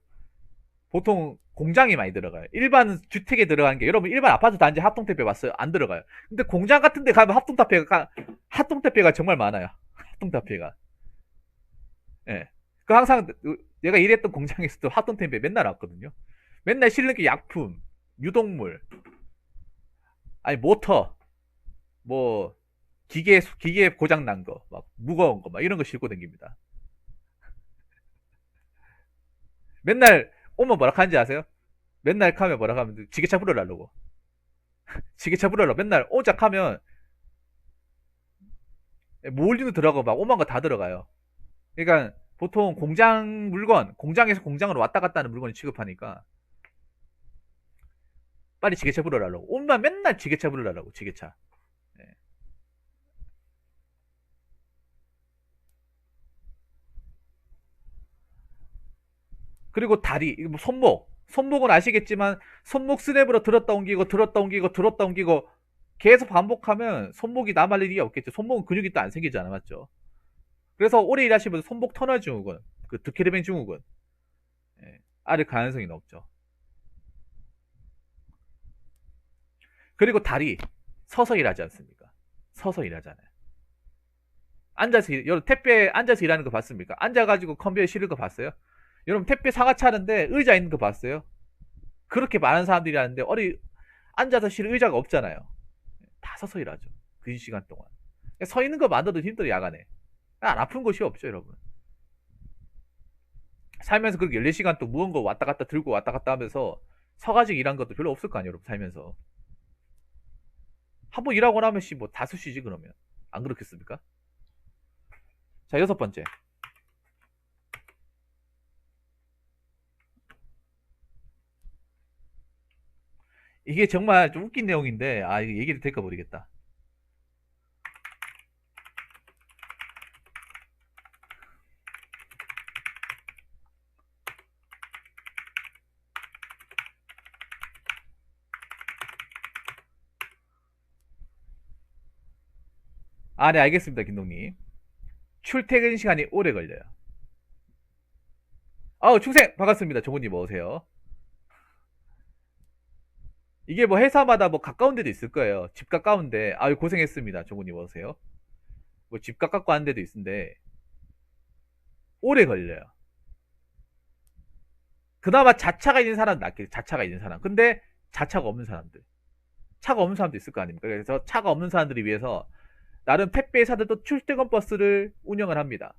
보통 공장이 많이 들어가요. 일반 주택에 들어간 게, 여러분 일반 아파트 단지 합동택배 봤어요? 안 들어가요. 근데 공장 같은 데 가면 합동택배가 정말 많아요. 합동택배가. 예. 그 항상 내가 일했던 공장에서도 합동택배 맨날 왔거든요. 맨날 실는 게 약품, 유독물, 아니 모터, 뭐 기계 고장 난 거, 막 무거운 거, 막 이런 거 싣고 다닙니다. 맨날 오면 뭐라 하는지 아세요? 맨날 가면 뭐라 하면 지게차 불러달라고. 지게차 불러라. 맨날 오작하면 몰리는 들어가고 막 오만 거 다 들어가요. 그러니까 보통 공장 물건, 공장에서 공장으로 왔다 갔다 하는 물건을 취급하니까 빨리 지게차 불러라고. 온만 맨날 지게차 불러라고, 지게차. 예. 그리고 다리, 뭐 손목. 손목은 아시겠지만 손목 스냅으로 들었다 옮기고 들었다 옮기고 들었다 옮기고 계속 반복하면 손목이 남을 일이 없겠죠. 손목은 근육이 또 안 생기잖아, 맞죠? 그래서 오래 일하시면 손목 터널 증후군, 그 드케르벤 증후군, 예, 앓을 가능성이 높죠. 그리고 다리, 서서 일하지 않습니까? 서서 일하잖아요. 앉아서 여러분 택배 앉아서 일하는 거 봤습니까? 앉아가지고 컴퓨터에 실을 거 봤어요? 여러분 택배 상하 차는데 의자 있는 거 봤어요? 그렇게 많은 사람들이 하는데 앉아서 실을 의자가 없잖아요. 다 서서 일하죠. 그 시간 동안. 서 있는 거 만들어도 힘들어, 야간에. 안 아픈 곳이 없죠, 여러분. 살면서 그렇게 14시간 또 무거운 거 왔다 갔다 들고 왔다 갔다 하면서 서가지고 일한 것도 별로 없을 거 아니에요, 여러분, 살면서. 한 번 일하고 나면 뭐 다섯 시지, 그러면. 안 그렇겠습니까? 자, 여섯 번째. 이게 정말 좀 웃긴 내용인데, 이거 얘기를 될까 모르겠다. 네, 알겠습니다, 김동님. 출퇴근 시간이 오래 걸려요. 충생! 반갑습니다. 종훈님 어서오세요. 이게 뭐 회사마다 뭐 가까운 데도 있을 거예요. 집 가까운데, 고생했습니다. 종훈님 어서오세요. 뭐 집 가깝고 하는 데도 있는데, 오래 걸려요. 그나마 자차가 있는 사람은 낫겠죠. 자차가 있는 사람. 근데 자차가 없는 사람들. 차가 없는 사람도 있을 거 아닙니까? 그래서 차가 없는 사람들을 위해서 나름 택배 회사들도 출퇴근 버스를 운영을 합니다.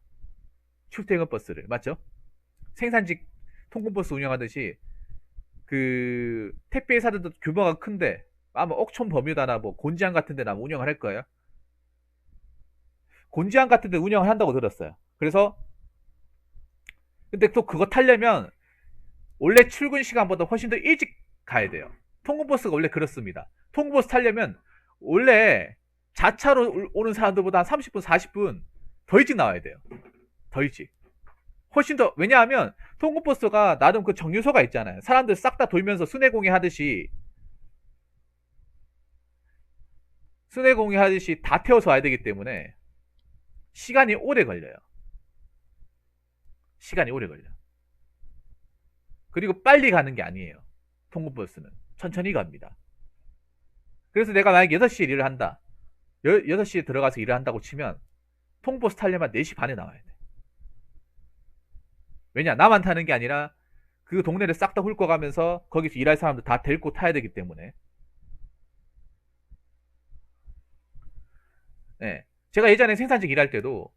출퇴근 버스를. 맞죠? 생산직 통근버스 운영하듯이 그 택배 회사들도 규모가 큰데 아마 옥천 버뮤다나 뭐 곤지암 같은 데나 운영을 할 거예요. 곤지암 같은 데 운영을 한다고 들었어요. 그래서 근데 또 그거 타려면 원래 출근 시간보다 훨씬 더 일찍 가야 돼요. 통근버스가 원래 그렇습니다. 통근버스 타려면 원래 자차로 오는 사람들보다 한 30분, 40분 더 일찍 나와야 돼요. 더 일찍. 훨씬 더, 왜냐하면 통근버스가 나름 그 정류소가 있잖아요. 사람들 싹 다 돌면서 순회공해 하듯이 다 태워서 와야 되기 때문에 시간이 오래 걸려요. 시간이 오래 걸려. 그리고 빨리 가는 게 아니에요. 통근버스는 천천히 갑니다. 그래서 내가 만약에 6시에 일을 한다. 6시에 들어가서 일을 한다고 치면 통버스 타려면 4시 반에 나와야 돼. 왜냐? 나만 타는 게 아니라 그 동네를 싹 다 훑고 가면서 거기서 일할 사람들 다 데리고 타야 되기 때문에. 예. 제가 예전에 생산직 일할 때도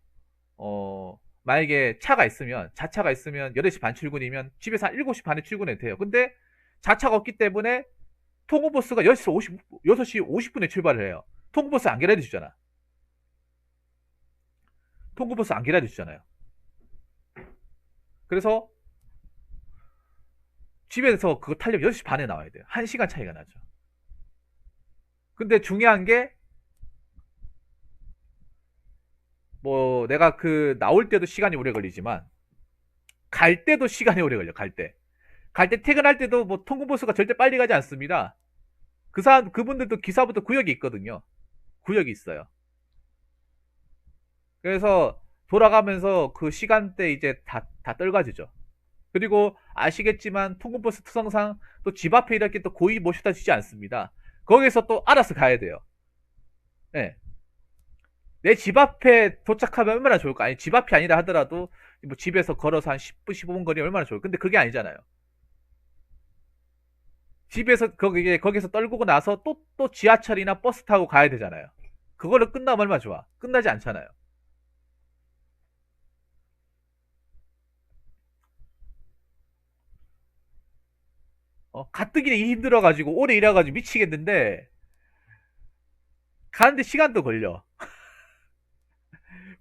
만약에 차가 있으면 자차가 있으면 8시 반 출근이면 집에서 한 7시 반에 출근해도 돼요. 근데 자차가 없기 때문에 통근버스가 6시 50분에 출발을 해요. 통근버스 안 기다려 주잖아. 통근버스 안 기다려 주잖아요. 그래서 집에서 그거 타려면 6시 반에 나와야 돼요. 1시간 차이가 나죠. 근데 중요한 게 뭐 내가 그 나올 때도 시간이 오래 걸리지만 갈 때도 시간이 오래 걸려. 갈 때 퇴근할 때도 뭐 통근버스가 절대 빨리 가지 않습니다. 그분들도 기사부터 구역이 있거든요. 구역이 있어요. 그래서 돌아가면서 그 시간대 이제 다 떨가지죠. 그리고 아시겠지만 통근버스 특성상 또 집 앞에 이렇게 또 고의 모셔다 주지 않습니다. 거기서 또 알아서 가야 돼요. 네. 내 집 앞에 도착하면 얼마나 좋을까? 아니, 집 앞이 아니라 하더라도 뭐 집에서 걸어서 한 10분, 15분 거리 얼마나 좋을까? 근데 그게 아니잖아요. 집에서 거기서 떨구고 나서 또 지하철이나 버스 타고 가야 되잖아요. 그거를 끝나면 얼마나 좋아? 끝나지 않잖아요. 가뜩이나 일 힘들어가지고 오래 일해가지고 미치겠는데 가는데 시간도 걸려.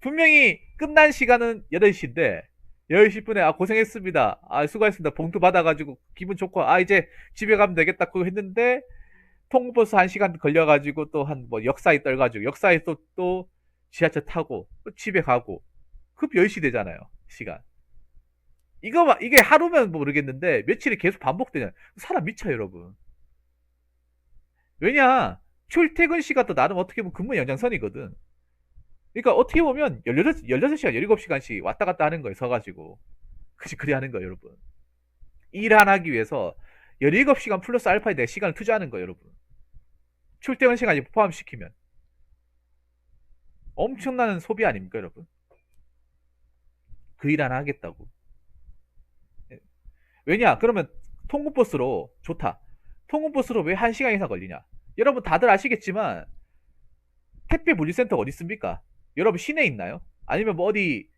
분명히 끝난 시간은 8시인데 10시 분에 고생했습니다. 수고했습니다. 봉투 받아가지고 기분 좋고 이제 집에 가면 되겠다 그거 했는데 통버스 1시간 걸려가지고 또 한 뭐 역사에 떨가지고 역사에 또 지하철 타고 또 집에 가고 급 10시 되잖아요. 시간. 이게 하루면 모르겠는데 며칠이 계속 반복되잖아요. 사람 미쳐요, 여러분. 왜냐? 출퇴근 시간 도 나름 어떻게 보면 근무 연장선이거든. 그러니까 어떻게 보면 16시간, 17시간씩 왔다 갔다 하는 거예요, 서가지고. 그래 하는 거예요, 여러분. 일 안 하기 위해서 17시간 플러스 알파에 내 시간을 투자하는 거예요, 여러분. 출퇴근 시간이 포함시키면. 엄청난 소비 아닙니까, 여러분? 그 일 하나 하겠다고. 왜냐? 그러면 통근버스로, 좋다. 통근버스로 왜 1시간 이상 걸리냐? 여러분 다들 아시겠지만, 택배 물류센터가 어디 있습니까? 여러분 시내에 있나요? 아니면 뭐 어디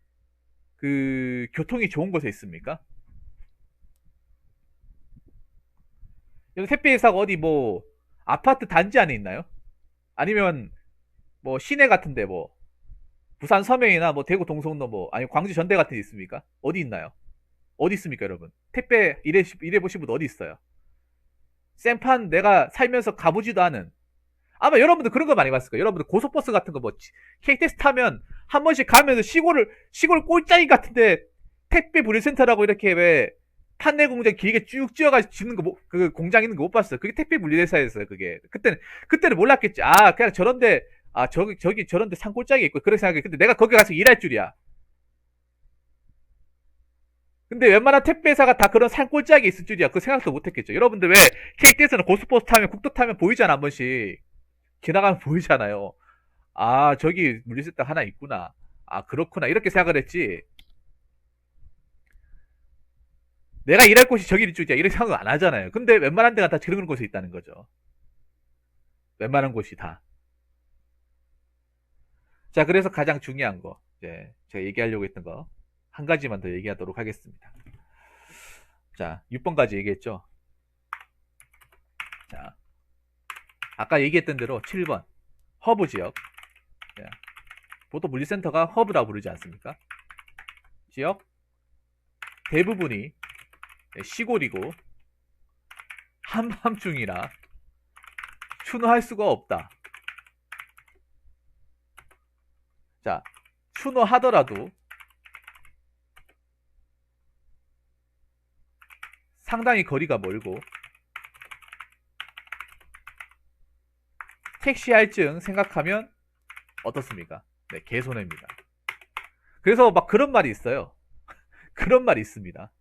교통이 좋은 곳에 있습니까? 택배 회사가 어디 뭐 아파트 단지 안에 있나요? 아니면 뭐 시내 같은데 뭐 부산 서명이나 뭐 대구 동성로 뭐 아니 광주 전대 같은 데 있습니까? 어디 있나요? 어디 있습니까, 여러분? 택배 일해 보신 분 어디 있어요? 생판 내가 살면서 가보지도 않은. 아마 여러분들 그런 거 많이 봤을 거예요. 여러분들 고속버스 같은 거 뭐 KTX 타면 한 번씩 가면서 시골 꼴짜기 같은데 택배 분리센터라고 이렇게 왜 판넬 공장 길게 쭉 찌어가지고 짓는 거 그 공장 있는 거 못 봤어요. 그게 택배 분리회사였어요. 그게 그때는 몰랐겠지. 그냥 저런데 저기 저런데 산골짜기 있고 그렇게 생각해. 근데 내가 거기 가서 일할 줄이야. 근데 웬만한 택배회사가 다 그런 산골짜기 있을 줄이야. 그 생각도 못했겠죠. 여러분들 왜 KTX는 고속버스 타면 국도 타면 보이잖아 한 번씩. 지나가면 보이잖아요. 저기 물리센터 하나 있구나. 그렇구나. 이렇게 생각을 했지. 내가 일할 곳이 저기 이쪽이야. 이렇게 생각을 안 하잖아요. 근데 웬만한 데가 다 그런 곳에 있다는 거죠. 웬만한 곳이 다. 자, 그래서 가장 중요한 거. 이제 제가 얘기하려고 했던 거. 한 가지만 더 얘기하도록 하겠습니다. 자, 6번까지 얘기했죠. 자, 아까 얘기했던 대로 7번. 허브 지역. 자, 보통 물리센터가 허브라고 부르지 않습니까? 지역 대부분이 시골이고 한밤중이라 추노할 수가 없다. 자, 추노하더라도 상당히 거리가 멀고 택시 할증 생각하면 어떻습니까? 네, 개손해입니다. 그래서 막 그런 말이 있어요. 그런 말이 있습니다.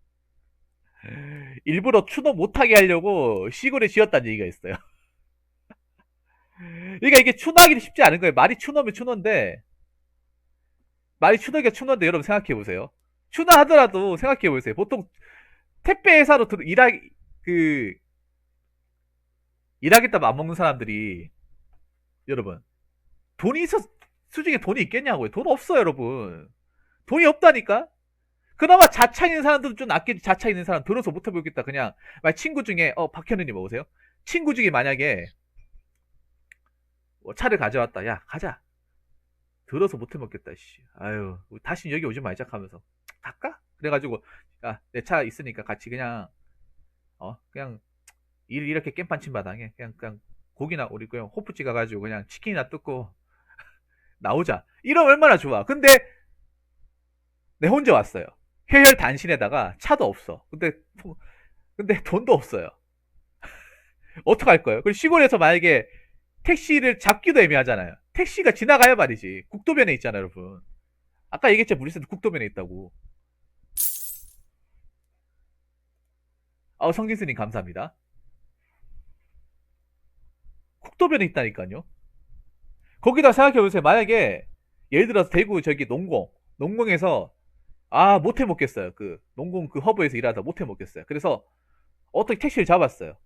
일부러 추노 못하게 하려고 시골에 지었다는 얘기가 있어요. 그러니까 이게 추노하기 쉽지 않은 거예요. 말이 추노면 추노인데 말이 추노기가 추노인데 여러분 생각해 보세요. 추노하더라도 생각해 보세요. 보통 택배 회사로 일하겠다 맘먹는 사람들이 여러분 돈이 있어 수중에 돈이 있겠냐고요. 돈 없어요, 여러분. 돈이 없다니까? 그나마 자차 있는 사람들은 좀 낫겠지. 자차 있는 사람 들어서 못 해보겠다. 그냥 막 친구 중에 박현우님 오세요. 친구 중에 만약에 차를 가져왔다. 야 가자. 들어서 못 해먹겠다. 씨. 아유 다시 여기 오지 말자 하면서 갈까? 그래가지고 야 내 차 있으니까 같이 그냥 그냥 이렇게 깽판친 마당에 그냥 고기나 우리 그냥 호프집 가가지고 그냥 치킨이나 뜯고 나오자. 이러면 얼마나 좋아. 근데 내 혼자 왔어요. 해열 단신에다가 차도 없어. 근데 돈도 없어요. 어떡할 거예요? 그리고 시골에서 만약에 택시를 잡기도 애매하잖아요. 택시가 지나가야 말이지. 국도변에 있잖아요, 여러분. 아까 얘기했죠, 물리센터 국도변에 있다고. 성진스님 감사합니다. 국도변에 있다니까요. 거기다 생각해보세요. 만약에 예를 들어서 대구 저기 농공에서 못 해먹겠어요. 그 농공 그 허브에서 일하다 못 해먹겠어요. 그래서 어떻게 택시를 잡았어요.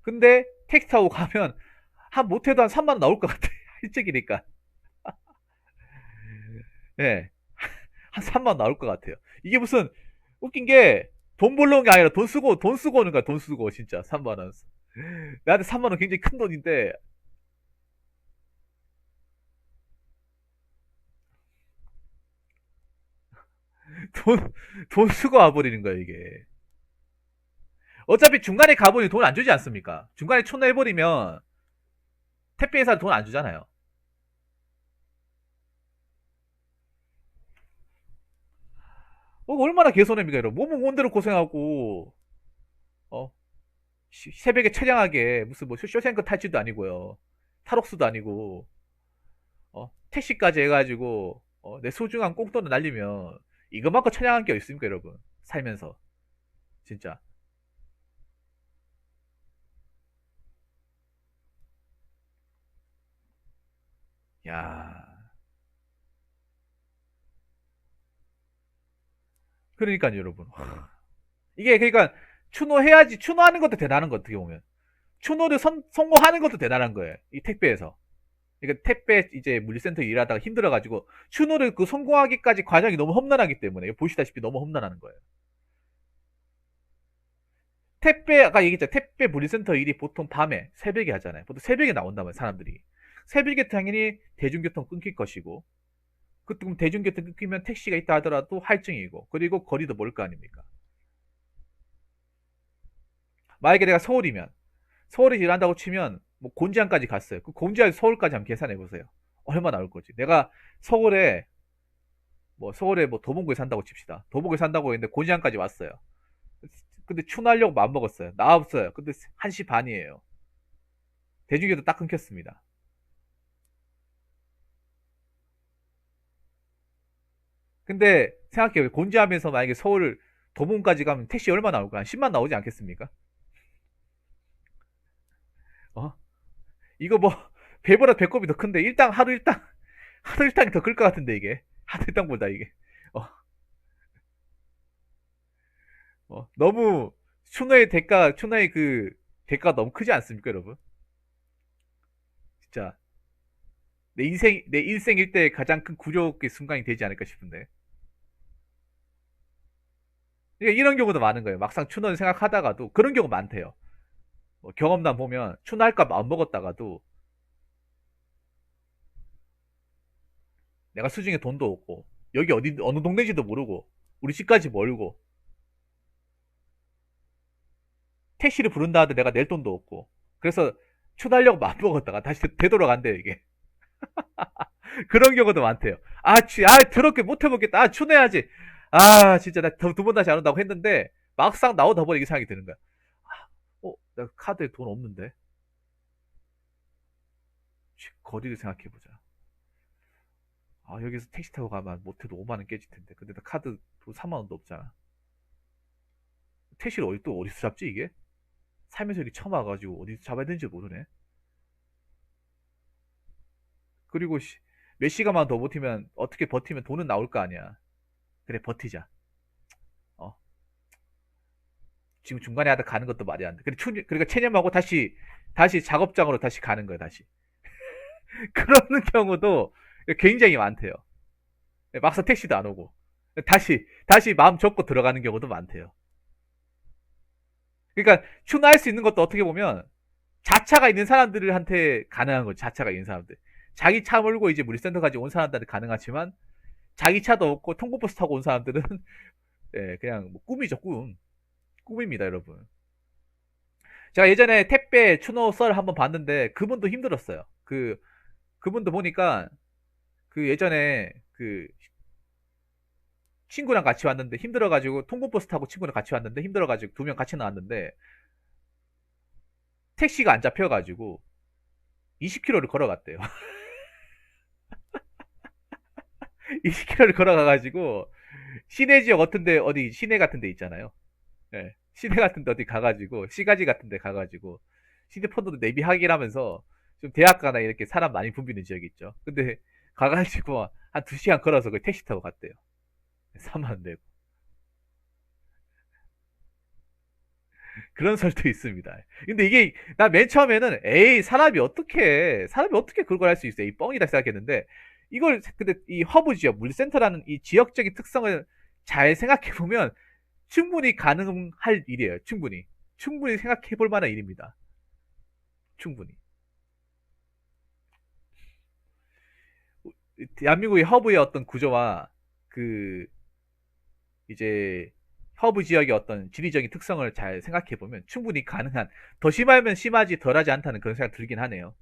근데 택시 타고 가면 못해도 한 3만 원 나올 것 같아. 일찍이니까. 예. 한 3만 원 나올 것 같아요. 이게 무슨 웃긴 게 돈 벌러 온 게 아니라 돈 쓰고 오는 거야. 돈 쓰고 진짜 3만 원. 나한테 3만 원 굉장히 큰 돈인데 돈 돈 쓰고 와버리는 거야 이게. 어차피 중간에 가보니 돈 안 주지 않습니까? 중간에 초내해버리면 택배회사 돈 안 주잖아요. 얼마나 개손해입니까, 여러분. 몸은 온대로 고생하고, 어, 새벽에 처량하게, 무슨 뭐, 쇼생크 탈지도 아니고요. 탈옥수도 아니고, 택시까지 해가지고, 내 소중한 꽁돈을 날리면, 이거만큼 처량한 게 어디 있습니까, 여러분. 살면서. 진짜. 야 그러니까요, 여러분. 이게, 그러니까, 추노해야지, 추노하는 것도 대단한 거, 어떻게 보면. 추노를 성공하는 것도 대단한 거예요. 이 택배에서. 그러니까 택배 이제 물류센터 일하다가 힘들어가지고 추노를 그 성공하기까지 과정이 너무 험난하기 때문에 보시다시피 너무 험난하는 거예요. 택배 아까 얘기했죠. 택배 물류센터 일이 보통 밤에 새벽에 하잖아요. 보통 새벽에 나온다면 사람들이 새벽에 당연히 대중교통 끊길 것이고 그럼 대중교통 끊기면 택시가 있다 하더라도 할증이고 그리고 거리도 멀 거 아닙니까? 만약에 내가 서울이면 서울에 일한다고 치면 뭐 곤지암까지 갔어요. 그 곤지암 서울까지 한번 계산해 보세요. 얼마 나올 거지? 내가 서울에 서울에 뭐 도봉구에 산다고 칩시다. 도봉구에 산다고 했는데 곤지암까지 왔어요. 근데 추노하려고 마음먹었어요. 나 없어요. 근데 1시 반이에요. 대중교통 딱 끊겼습니다. 근데 생각해요. 곤지암에서 만약에 서울 도봉까지 가면 택시 얼마 나올까? 한 10만 나오지 않겠습니까? 어? 이거 뭐 배보다 배꼽이 더 큰데 하루 일당이 더 클 것 같은데 이게 하루 일당보다 이게 어, 너무 추노의 그 대가가 너무 크지 않습니까, 여러분? 진짜 내 일생 일대 가장 큰 굴욕의 순간이 되지 않을까 싶은데. 그러니까 이런 경우도 많은 거예요. 막상 추노를 생각하다가도 그런 경우 많대요. 경험담 보면 추노할까 마음 먹었다가도 내가 수중에 돈도 없고 여기 어느 동네인지도 모르고 우리 집까지 멀고 택시를 부른다 하는데 내가 낼 돈도 없고 그래서 추노하려고 마음 먹었다가 다시 되돌아간대요 이게. 그런 경우도 많대요. 더럽게 못 해먹겠다. 추노해야지. 진짜 나 두 번 다시 안 온다고 했는데 막상 나오다 보니 이게 생각이 드는 거야. 내가 카드에 돈 없는데 거리를 생각해보자. 여기서 택시 타고 가면 못해도 5만 원 깨질 텐데. 근데 나 카드 돈 3만 원도 없잖아. 택시를 어디서 잡지 이게? 살면서 이렇게 처음 와가지고 어디서 잡아야 되는지 모르네. 그리고 몇 시간만 더 버티면 어떻게 버티면 돈은 나올 거 아니야. 그래 버티자. 어 지금 중간에 하다 가는 것도 말이 안 돼. 그러니까 체념하고 다시 작업장으로 다시 가는 거야 다시. 그러는 경우도 굉장히 많대요. 막상 택시도 안 오고. 다시 마음 접고 들어가는 경우도 많대요. 그러니까 추노할 수 있는 것도 어떻게 보면 자차가 있는 사람들한테 가능한 거죠. 자차가 있는 사람들. 자기 차 몰고 이제 물류센터까지 온 사람들한테 가능하지만 자기 차도 없고 통고버스 타고 온 사람들은 예, 그냥 뭐 꿈이죠, 꿈. 꿈입니다, 여러분. 제가 예전에 택배 추노 썰 한번 봤는데 그분도 힘들었어요. 그분도 보니까 그 예전에 그 친구랑 같이 왔는데 힘들어가지고 통고버스 타고 친구랑 같이 왔는데 힘들어가지고 두 명 같이 나왔는데 택시가 안 잡혀가지고 20km를 걸어갔대요. 20km를 걸어가가지고 시내 지역 같은데 어디 시내 같은데 있잖아요. 예, 시내 같은데 어디 가가지고 시가지 같은데 가가지고 휴대폰으로 내비 확인하면서 좀 대학가나 이렇게 사람 많이 붐비는 지역이 있죠. 근데 가가지고 한 2시간 걸어서 그 택시 타고 갔대요. 3만 원 내고. 그런 설도 있습니다. 근데 이게 나 맨 처음에는 에이 사람이 어떻게 그걸 할 수 있어 이 뻥이다 생각했는데 이걸 근데 이 허브 지역 물센터라는 이 지역적인 특성을 잘 생각해 보면 충분히 가능할 일이에요. 충분히 생각해 볼 만한 일입니다. 충분히 대한민국의 허브의 어떤 구조와 그 이제 허브 지역의 어떤 지리적인 특성을 잘 생각해 보면 충분히 가능한 더 심하면 심하지 덜하지 않다는 그런 생각 들긴 하네요.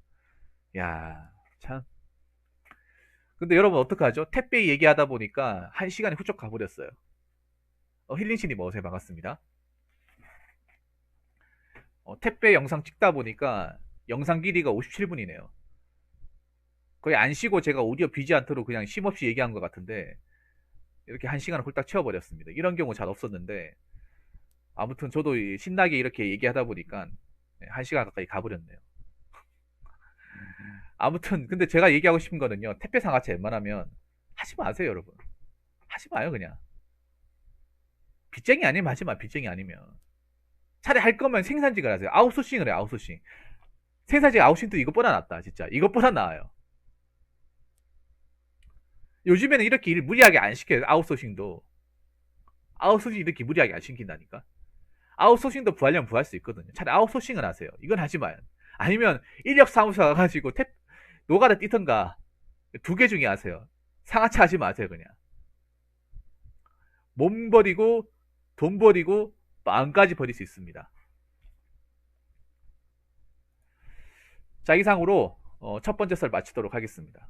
야, 참. 근데 여러분 어떡하죠? 택배 얘기하다 보니까 한 시간이 훌쩍 가버렸어요. 힐링씨님 어서요. 반갑습니다. 택배 영상 찍다 보니까 영상 길이가 57분이네요. 거의 안 쉬고 제가 오디오 비지 않도록 그냥 쉼없이 얘기한 것 같은데 이렇게 한 시간을 홀딱 채워버렸습니다. 이런 경우 잘 없었는데 아무튼 저도 신나게 이렇게 얘기하다 보니까 한 시간 가까이 가버렸네요. 아무튼 근데 제가 얘기하고 싶은 거는요. 택배 상하차 웬만하면 하지 마세요, 여러분. 하지 마요, 그냥. 빚쟁이 아니면 하지 마, 빚쟁이 아니면. 차라리 할 거면 생산직을 하세요. 아웃소싱을 해요, 아웃소싱. 생산직 아웃소싱도 이것보다 낫다, 진짜. 이것보다 나아요. 요즘에는 이렇게 일 무리하게 안 시켜요, 아웃소싱도. 아웃소싱 이렇게 무리하게 안 시킨다니까. 아웃소싱도 부하려면 부할 수 있거든요. 차라리 아웃소싱을 하세요. 이건 하지 마요. 아니면 인력사무소 가가지고 노가다 뛰던가 두 개 중에 하세요. 상하차 하지 마세요, 그냥. 몸 버리고 돈 버리고 마음까지 버릴 수 있습니다. 자, 이상으로 첫 번째 썰 마치도록 하겠습니다.